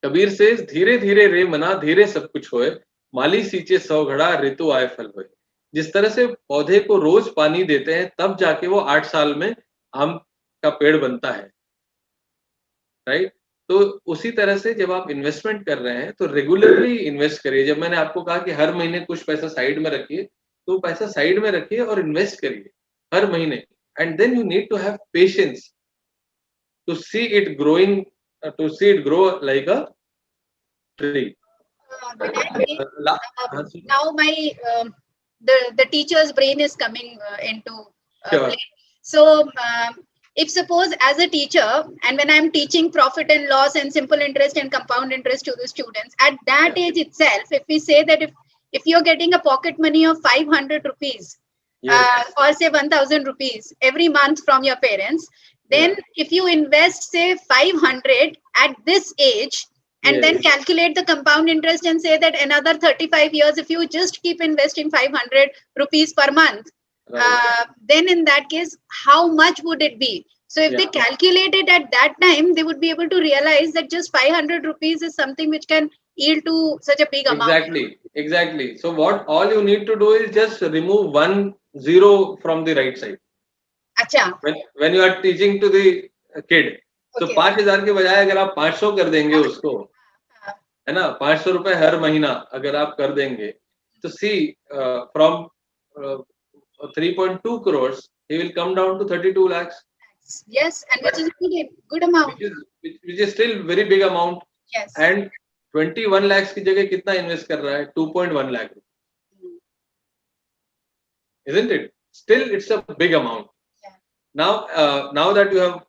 Kabir से धीरे धीरे रे मना धीरे सब कुछ होए, माली सींचे 100 घड़ा ऋतु आए फल होए. जिस तरह से पौधे को रोज पानी देते हैं तब जाके वो 8 साल में आम का पेड़ बनता है, राइट? तो उसी तरह से जब आप इन्वेस्टमेंट कर रहे हैं तो रेगुलरली इन्वेस्ट करिए. जब मैंने आपको कहा कि हर महीने कुछ पैसा साइड में रखिए, तो पैसा साइड में रखिए और इन्वेस्ट करिए हर महीने. And then you need to have patience to see it growing, to see it grow like a tree. Now the teacher's brain is coming into play. So if suppose as a teacher, and when I'm teaching profit and loss and simple interest and compound interest to the students, at that age itself, if we say that if you're getting a pocket money of 500 rupees or say 1,000 rupees every month from your parents, then if you invest say 500 at this age and then calculate the compound interest and say that another 35 years, if you just keep investing 500 rupees per month, then in that case, how much would it be? So if they calculate it at that time, they would be able to realize that just 500 rupees is something which can yield to such a big amount. Exactly. So what all you need to do is just remove 1 0 from the right side. Acha. When you are teaching to the kid, तो 5,000 के बजाय अगर आप 500 कर देंगे उसको, है ना, 500 रुपए हर महीना अगर आप कर देंगे, तो see from 3.2 crores he will come down to 32 lakhs. Yes, and which is a good amount. Which is still very big amount. Yes. And 21 lakhs की जगह कितना इन्वेस्ट कर रहा है? 2.1 lakh. Isn't it? Still, it's a big amount. Now that you have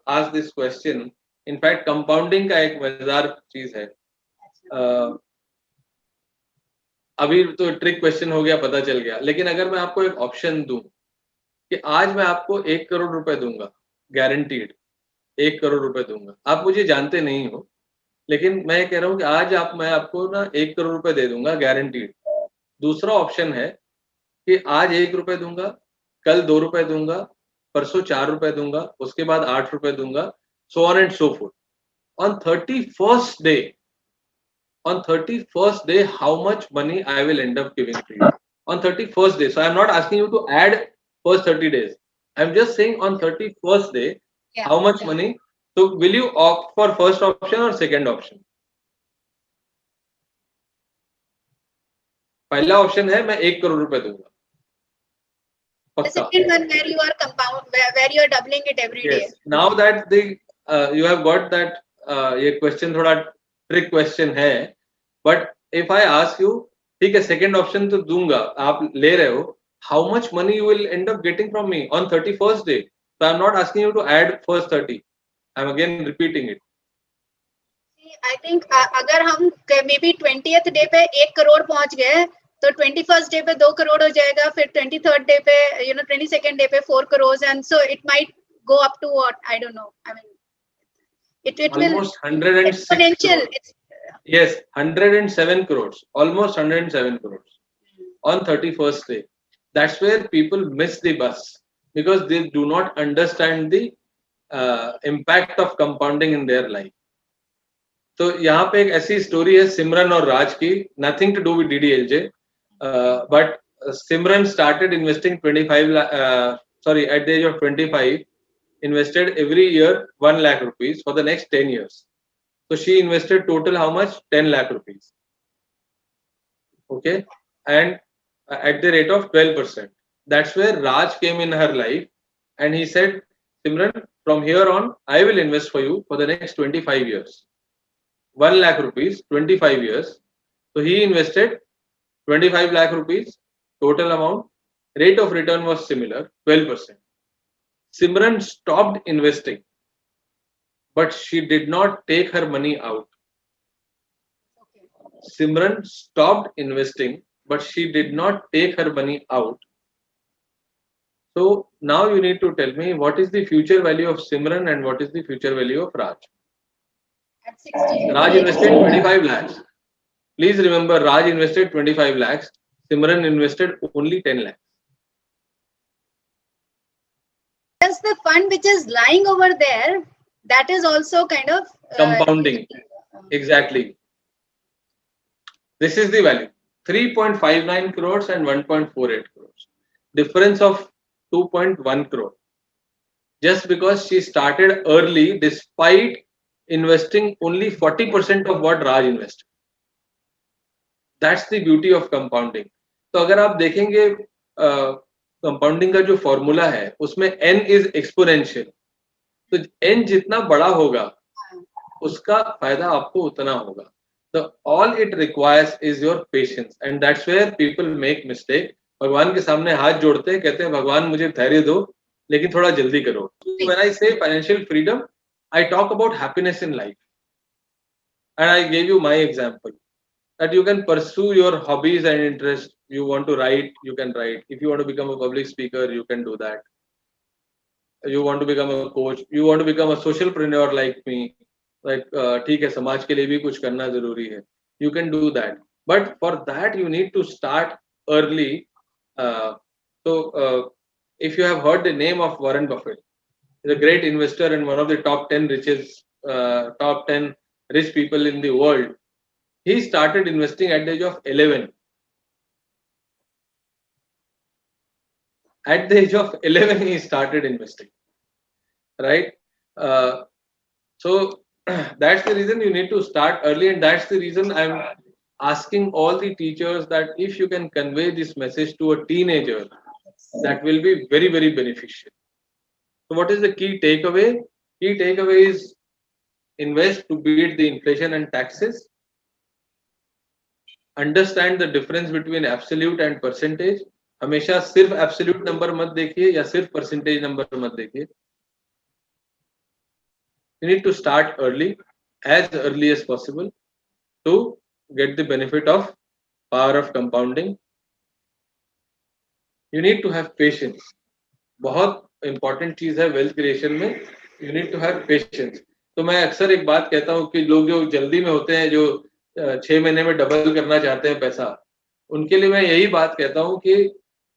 asked this question, in fact, compounding का एक मजेदार चीज है. अभी तो ट्रिक क्वेश्चन हो गया, पता चल गया. लेकिन अगर मैं आपको एक ऑप्शन दूं कि आज मैं आपको 1 करोड़ रुपए दूंगा, गारंटीड 1 करोड़ रुपए दूंगा. आप मुझे जानते नहीं हो, लेकिन मैं कह रहा हूं कि आज मैं आपको ना 1 करोड़ रुपए दे दूंगा, गारंटीड. दूसरा ऑप्शन है कि आज 1 रुपए दूंगा, कल 2 रुपए दूंगा, परसों 4 रुपए दूंगा, उसके बाद 8 रुपए दूंगा, so on and so forth. On 31st day, how much money I will end up giving to you on 31st day. So I'm not asking you to add first 30 days. I'm just saying on 31st day, how much money. So will you opt for first option or second option? पहला option है मैं 1 करोड़ रुपए दूंगा. The second one where you are where you are doubling it every day. Now that you have got that, ये question थोड़ा trick question है, but if I ask you, ठीक है, second option तो दूंगा, आप ले रहे हो, how much money you will end up getting from me on 31st day? So I'm not asking you to add first 30. I'm again repeating it. See, I think अगर हम maybe 20th day पे 1 करोड़ पहुंच गए, तो 21st day पे 2 करोड़ हो जाएगा, फिर 23rd day पे 22nd day पे 4 crores, and so it might go up to what, I don't know. I mean, it almost will 106 exponential. Yes, 107 crores, almost 107 crores on 31st day. That's where people miss the bus because they do not understand the impact of compounding in their life. तो यहाँ पे एक ऐसी story है सिमरन और राज की, nothing to do with DDLJ. But Simran started investing 25 at the age of 25, invested every year 1 lakh rupees for the next 10 years. So she invested total how much? 10 lakh rupees. Okay. And at the rate of 12%. That's where Raj came in her life and he said, Simran, from here on, I will invest for you for the next 25 years. 1 lakh rupees, 25 years. So he invested 25 lakh rupees, total amount. Rate of return was similar, 12%. Simran stopped investing, but she did not take her money out. Okay. Simran stopped investing, but she did not take her money out. So now you need to tell me what is the future value of Simran and what is the future value of Raj. At 60. Raj invested 25 lakhs. Please remember, Raj invested 25 lakhs. Simran invested only 10 lakhs. Just the fund which is lying over there, that is also kind of compounding. Exactly. This is the value. 3.59 crores and 1.48 crores. Difference of 2.1 crore. Just because she started early despite investing only 40% of what Raj invested. That's the beauty of compounding. तो अगर आप देखेंगे compounding का जो formula है उसमें n is exponential, तो n जितना बड़ा होगा उसका फायदा आपको उतना होगा. So all it requires is your patience, and that's where people make mistake. भगवान के सामने हाथ जोड़ते हैं, कहते हैं भगवान मुझे धैर्य दो लेकिन थोड़ा जल्दी करो. When I say financial freedom, I talk about happiness in life, and I gave you my example that you can pursue your hobbies and interests. You want to write, you can write. If you want to become a public speaker, you can do that. You want to become a coach, you want to become a socialpreneur like me, like ठीक है समाज के लिए भी कुछ करना जरूरी है. You can do that, but for that you need to start early. If you have heard the name of Warren Buffett, he's a great investor and one of the top 10 rich people in the world. He started investing at the age of 11. At the age of 11, he started investing, right? So that's the reason you need to start early, and that's the reason I'm asking all the teachers that if you can convey this message to a teenager, that will be very, very beneficial. So what is the key takeaway? Key takeaway is invest to beat the inflation and taxes. Understand the difference between absolute and percentage. हमेशा सिर्फ absolute number मत देखिए या सिर्फ percentage number मत देखिए. You need to start early, as early as possible, to get the benefit of power of compounding. You need to have patience. बहुत important चीज है वेल्थ क्रिएशन में. You need to have patience. तो मैं अक्सर एक बात कहता हूँ कि लोग जो जल्दी में होते हैं, जो 6 महीने में डबल करना चाहते हैं पैसा, उनके लिए मैं यही बात कहता हूँ कि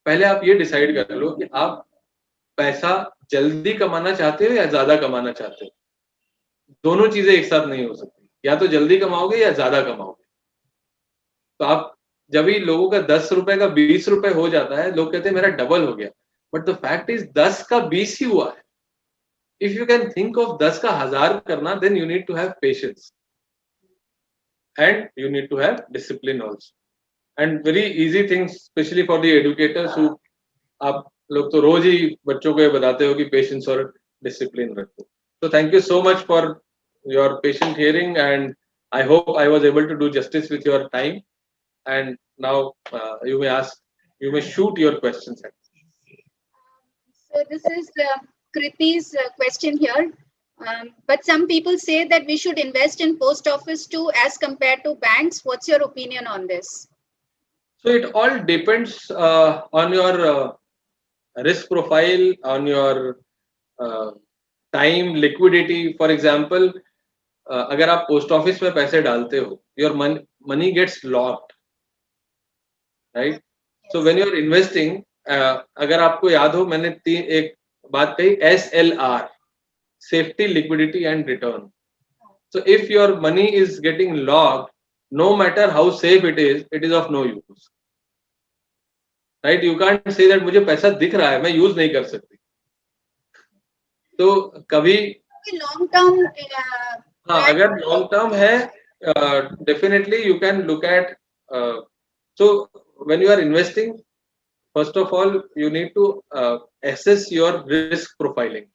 पहले आप ये डिसाइड कर लो कि आप पैसा जल्दी कमाना चाहते हो या ज्यादा कमाना चाहते हो. दोनों चीजें एक साथ नहीं हो सकती. या तो जल्दी कमाओगे या ज्यादा कमाओगे. तो आप जब भी लोगों का 10 रुपए का 20 रुपए हो जाता है, लोग कहते हैं मेरा डबल हो गया. बट द फैक्ट इज 10 का 20 ही हुआ है. If you can think of 10 का 1000 करना, then you need to have patience and you need to have discipline also. And very easy things specially for the educators who, आप लोग तो रोज ही बच्चों को ये बताते हो कि पेशेंस और डिसिप्लिन रखो. So thank you so much for your patient hearing, and I hope I was able to do justice with your time. And now you may shoot your questions. So this is Kriti's question here. But some people say that we should invest in post office too as compared to banks. What's your opinion on this? So it all depends on your risk profile, on your time, liquidity. For example, अगर आप post office में पैसे डालते हो, your money gets locked, right? So when you are investing, अगर आपको याद हो, मैंने एक बात कही, SLR, safety, liquidity and return. So if your money is getting locked, no matter how safe it is of no use. Right? You can't say that मुझे पैसा दिख रहा है, मैं यूज नहीं कर सकती. तो कभी लॉन्ग टर्म, हाँ, अगर लॉन्ग टर्म है, definitely you can look at. So when you are investing, first of all, you need to assess your risk profiling.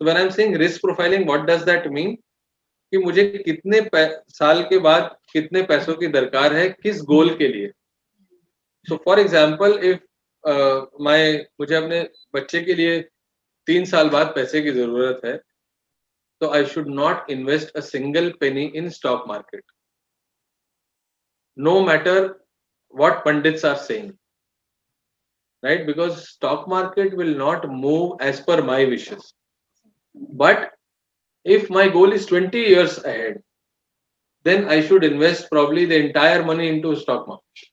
So when I'm saying risk profiling, what does that mean? कि मुझे कितने साल के बाद कितने पैसों की दरकार है, किस गोल के लिए. So for example, if मुझे अपने बच्चे के लिए 3 साल बाद पैसे की जरूरत है, तो I should not invest a single penny in stock market, no matter what pundits are saying. Right? Because stock market will not move as per my wishes. But if my goal is 20 years ahead, then I should invest probably the entire money into stock market.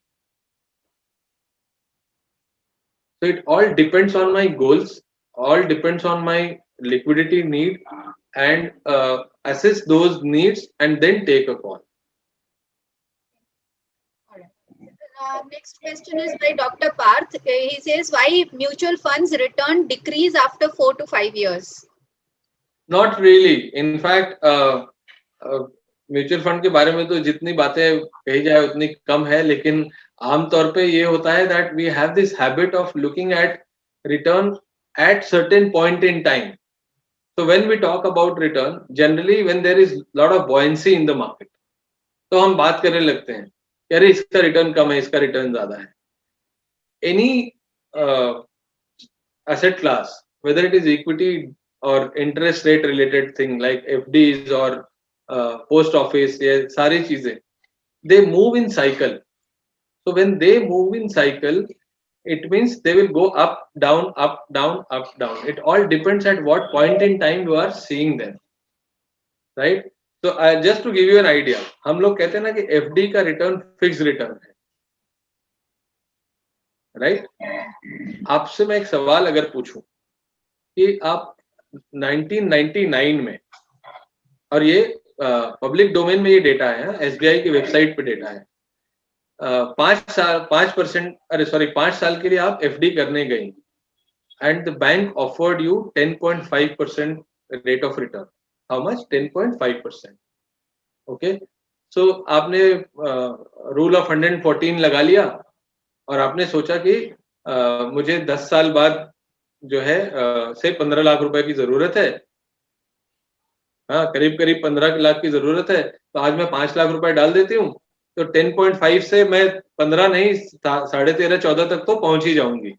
So it all depends on my goals, all depends on my liquidity need, and assess those needs and then take a call. Next question is by Dr. Parth. He says, why mutual funds return decrease after 4 to 5 years? Not really. In fact, mutual fund के बारे में तो जितनी बातें कही जाए उतनी कम है, लेकिन आमतौर पे ये होता है that we have this habit of looking at return at certain point in time. So when we talk about return, generally when there is lot of buoyancy in the market, तो हम बात करने लगते हैं कि अरे इसका रिटर्न कम है, इसका रिटर्न ज्यादा है. Any asset class, whether it is equity or interest rate related thing like FDs or post office, ये सारी चीजें, they move in cycle. So when they move in cycle, it means they will go up, down, up, down, up, down. It all depends at what point in time you are seeing them, right? So just to give you an idea, हम लोग कहते हैं ना कि FD का return fix return है, right? आपसे मैं एक सवाल अगर पूछूं कि आप 1999 में, और ये पब्लिक डोमेन में ये डेटा है, SBI की वेबसाइट पे डेटा है, 5 साल के लिए आप FD करने गई and the bank offered you 10.5% rate of return. How much? 10.5%. Okay, so आपने रूल ऑफ 114 लगा लिया और आपने सोचा कि मुझे 10 साल बाद जो है से 15 लाख रुपए की जरूरत है, हाँ करीब 15 लाख की जरूरत है, तो आज मैं 5 लाख रुपए डाल देती हूँ, तो 10.5 से मैं 15 नहीं 13.5-14 तक तो पहुंच ही जाऊंगी.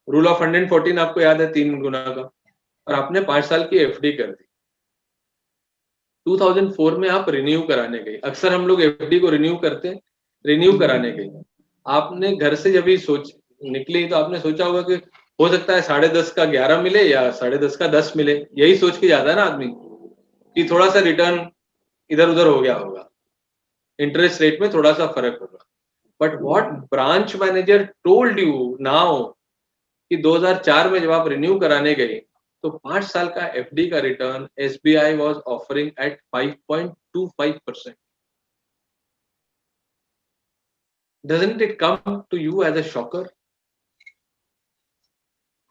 रूल ऑफ 114 आपको याद है, 3 गुना का, और आपने 5 साल की FD कर दी. 2004 में आप रिन्यू कराने गए. अक्सर हम लोग FD को रिन्यू करते हैं, रिन्यू कराने गए. आपने घर से जब सोच निकली तो आपने सोचा होगा कि हो सकता है 10.5 का 11 मिले या 10.5 का 10 मिले, यही सोच के जाता है ना आदमी कि थोड़ा सा रिटर्न इधर उधर हो गया होगा, इंटरेस्ट रेट में थोड़ा सा फर्क होगा. But what branch manager told you now कि 2004 में जब आप रिन्यू कराने गए तो 5 साल का FD का return SBI was offering at 5.25%. Doesn't it come to you as a shocker?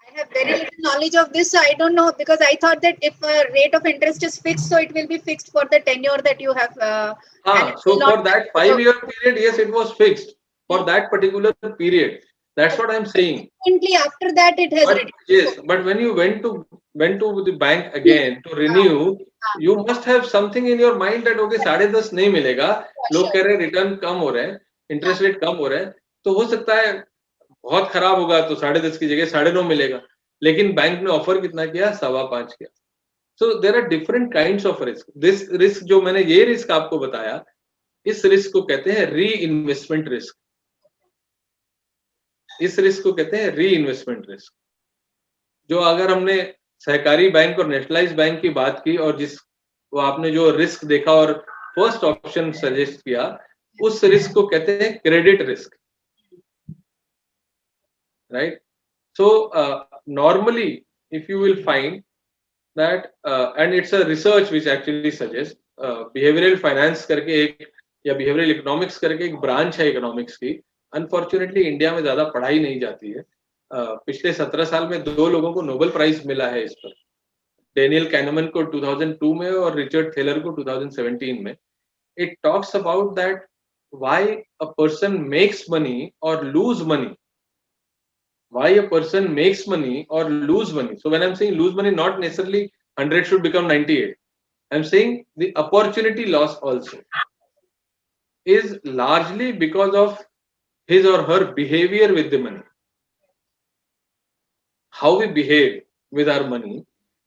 I have very little knowledge of this, so I don't know, because I thought that if a rate of interest is fixed, so it will be fixed for the tenure that you have. So for that 5-year period, yes, it was fixed for that particular period. That's what I'm saying. After that, it has reduced. Yes, but when you went to the bank again to renew, you must have something in your mind that okay 10.5 नहीं मिलेगा, लोग कह रहे हैं return कम हो रहे हैं, interest rate कम हो रहा है, तो हो सकता है बहुत खराब होगा तो 10.5 की जगह 9.5 मिलेगा, लेकिन बैंक ने ऑफर कितना किया? 5.25 किया. So there are different kinds of risk. This risk जो मैंने ये रिस्क आपको बताया, इस रिस्क को कहते हैं री इन्वेस्टमेंट रिस्क. इस रिस्क को कहते हैं री इन्वेस्टमेंट रिस्क. जो अगर हमने सहकारी बैंक और नेशनलाइज्ड बैंक की बात की और जिस वो आपने जो रिस्क देखा और फर्स्ट ऑप्शन सजेस्ट किया, उस रिस्क को कहते हैं credit risk, right? So normally if you will find that and it's a research which actually suggest, behavioural finance करके एक या बिहेवियरल इकोनॉमिक्स करके एक ब्रांच है इकोनॉमिक्स की, अनफॉर्चुनेटली इंडिया में ज्यादा पढ़ाई नहीं जाती है. पिछले 17 साल में 2 लोगों को नोबेल प्राइज मिला है इस पर. डेनियल कैनमन को 2002 में और रिचर्ड थेलर को 2017 में. It talks about that why a person makes money or lose money. Why a person makes money or lose money. So when I'm saying lose money, not necessarily 100 should become 98. I'm saying the opportunity loss also is largely because of his or her behavior with the money. How we behave with our money.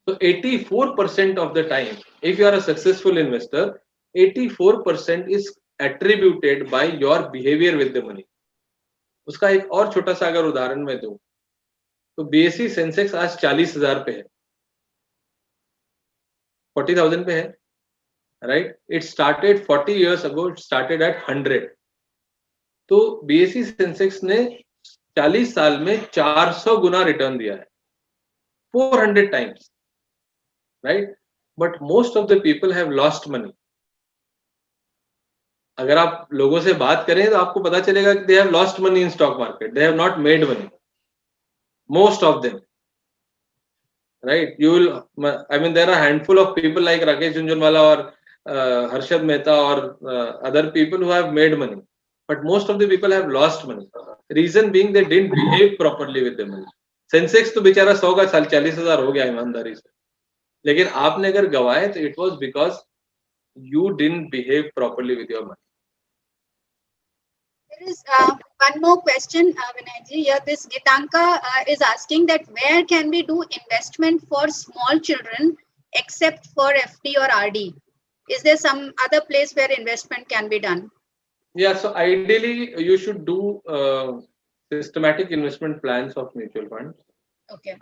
So 84% of the time, if you are a successful investor, 84% is attributed by your behavior with the money. उसका एक और छोटा सा अगर उदाहरण मैं दूं, तो बीएसई सेंसेक्स आज 40,000 पे है, 40,000 पे है, right? It started 40 years ago, it started at 100. तो बीएसई सेंसेक्स ने 40 साल में 400 गुना रिटर्न दिया है, 400 times, right? But most of the people have lost money. अगर आप लोगों से बात करें तो आपको पता चलेगा कि they have lost money in stock market. They have not made money. Most of them, right? You will, I mean, there are a handful of people like Rakesh Jhunjhunwala or Harshad Mehta or other people who have made money. But most of the people have lost money. Reason being they didn't behave properly with the money. Sensex तो बेचारा 100 का साल 40,000 हो गया ईमानदारी से, लेकिन आपने अगर गवाए तो it was because you didn't behave properly with your money. There is one more question, Vinayji. Here, this Gitanka is asking that where can we do investment for small children except for FD or RD? Is there some other place where investment can be done? Yeah, so ideally you should do systematic investment plans of mutual funds. Okay.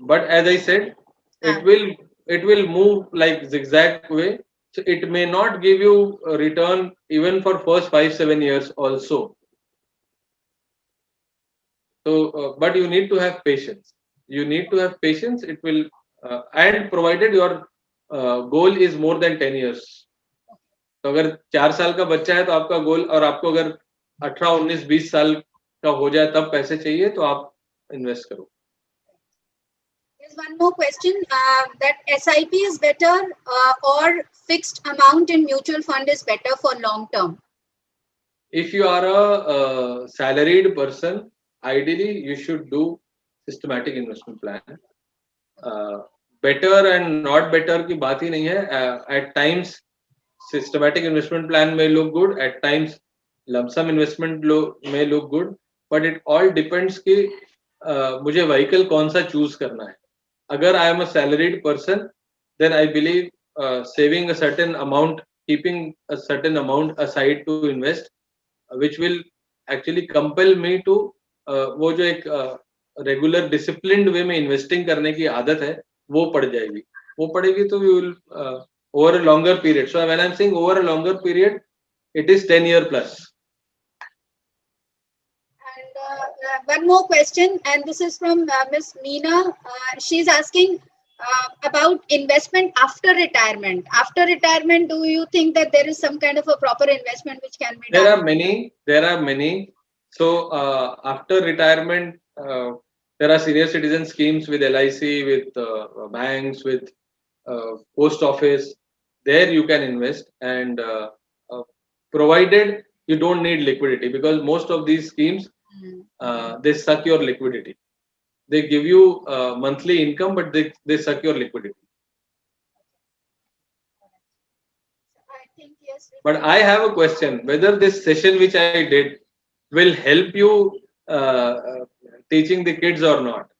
But as I said, it will move like zigzag way. So it may not give you a return even for first 5-7 years also. So, but you need to have patience. You need to have patience. It will, and provided your goal is more than 10 years. तो अगर 4 साल का बच्चा है तो आपका गोल, और आपको अगर 18, 19, 20 साल का हो जाए तब पैसे चाहिए तो आप इन्वेस्ट करो. There's one more question, that SIP is better or fixed amount in mutual fund is better for long term? If you are a salaried person, ideally you should do systematic investment plan. Better and not better की बात ही नहीं है. At times systematic investment plan may look good, at times lump sum investment may look good, but it all depends कि मुझे vehicle कौन सा choose करना है. अगर I am a salaried person, then I believe saving a certain amount, keeping a certain amount aside to invest, which will actually compel me to वो जो एक regular disciplined way में investing करने की आदत है वो पड़ जाएगी. वो पड़ेगी तो we will over a longer period. So when I'm saying over a longer period, it is 10-year plus. One more question, and this is from Miss Meena. She's asking about investment after retirement. After retirement, do you think that there is some kind of a proper investment which can be done? There are many. So after retirement, there are senior citizen schemes with LIC, with banks, with post office. There you can invest, and provided you don't need liquidity, because most of these schemes they suck your liquidity. They give you monthly income, but they suck your liquidity. I think yes. But I have a question: whether this session which I did will help you teaching the kids or not?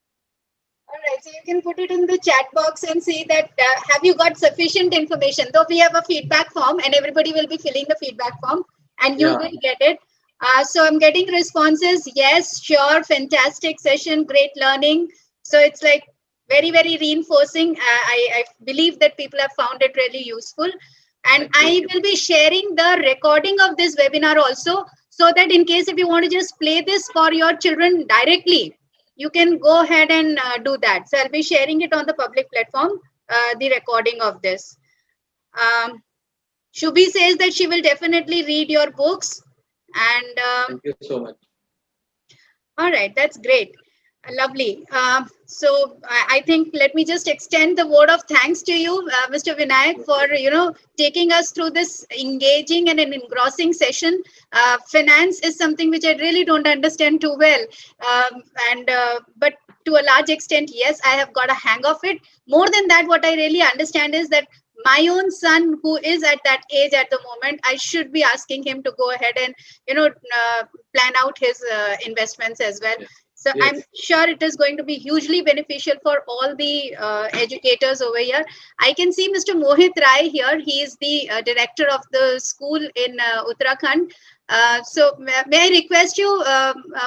All right, so you can put it in the chat box and say that have you got sufficient information? Though we have a feedback form, and everybody will be filling the feedback form, and you will get it. So I'm getting responses. Yes, sure, fantastic session, great learning. So it's like very, very reinforcing. I believe that people have found it really useful. And I will be sharing the recording of this webinar also, so that in case if you want to just play this for your children directly, you can go ahead and do that. So I'll be sharing it on the public platform, the recording of this. Shubhi says that she will definitely read your books. And thank you so much. All right, that's great. Lovely. So I think let me just extend the word of thanks to you, Mr. Vinayak, for taking us through this engaging and an engrossing session. Finance is something which I really don't understand too well, but to a large extent, yes, I have got a hang of it. More than that, what I really understand is that my own son, who is at that age at the moment, I should be asking him to go ahead and plan out his investments as well. Yes. So Yes. I'm sure it is going to be hugely beneficial for all the educators over here. I can see Mr. Mohit Rai here. He is the director of the school in Uttarakhand. So may I request you,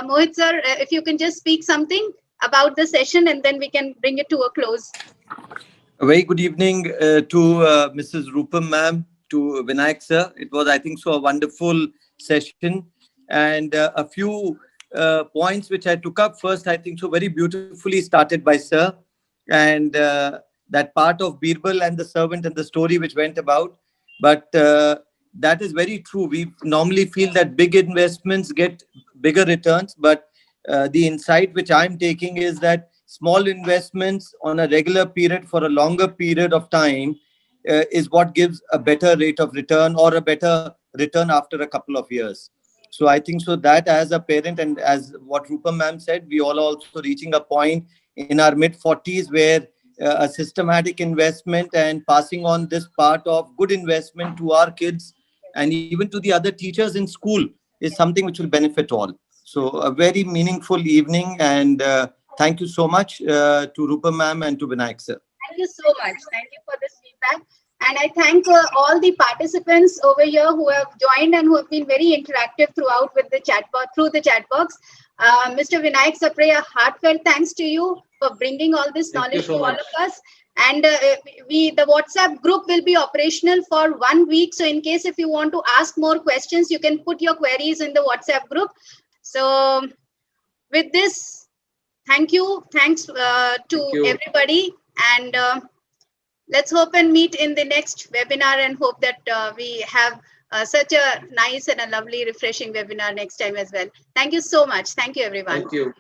Mohit sir, if you can just speak something about the session, and then we can bring it to a close. A very good evening to Mrs. Rupam ma'am, to Vinayak sir. It was, I think, so a wonderful session, and a few points which I took up. First, I think so very beautifully started by sir, and that part of Birbal and the servant and the story which went about. But that is very true. We normally feel that big investments get bigger returns, but the insight which I'm taking is that small investments on a regular period for a longer period of time is what gives a better rate of return, or a better return after a couple of years. So I think so that as a parent, and as what Rupam ma'am said, we all are also reaching a point in our mid 40s where a systematic investment and passing on this part of good investment to our kids and even to the other teachers in school is something which will benefit all. So a very meaningful evening, and thank you so much to Rupa ma'am and to Vinayak sir. Thank you so much. Thank you for this feedback. And I thank all the participants over here who have joined and who have been very interactive throughout with the chat box, through the chat box. Mr. Vinayak Sapre, a heartfelt thanks to you for bringing all this knowledge to all of us. And the WhatsApp group will be operational for 1 week. So in case if you want to ask more questions, you can put your queries in the WhatsApp group. So with this, thank you. Thanks to everybody. And let's hope and meet in the next webinar, and hope that we have such a nice and a lovely, refreshing webinar next time as well. Thank you so much. Thank you, everyone. Thank you.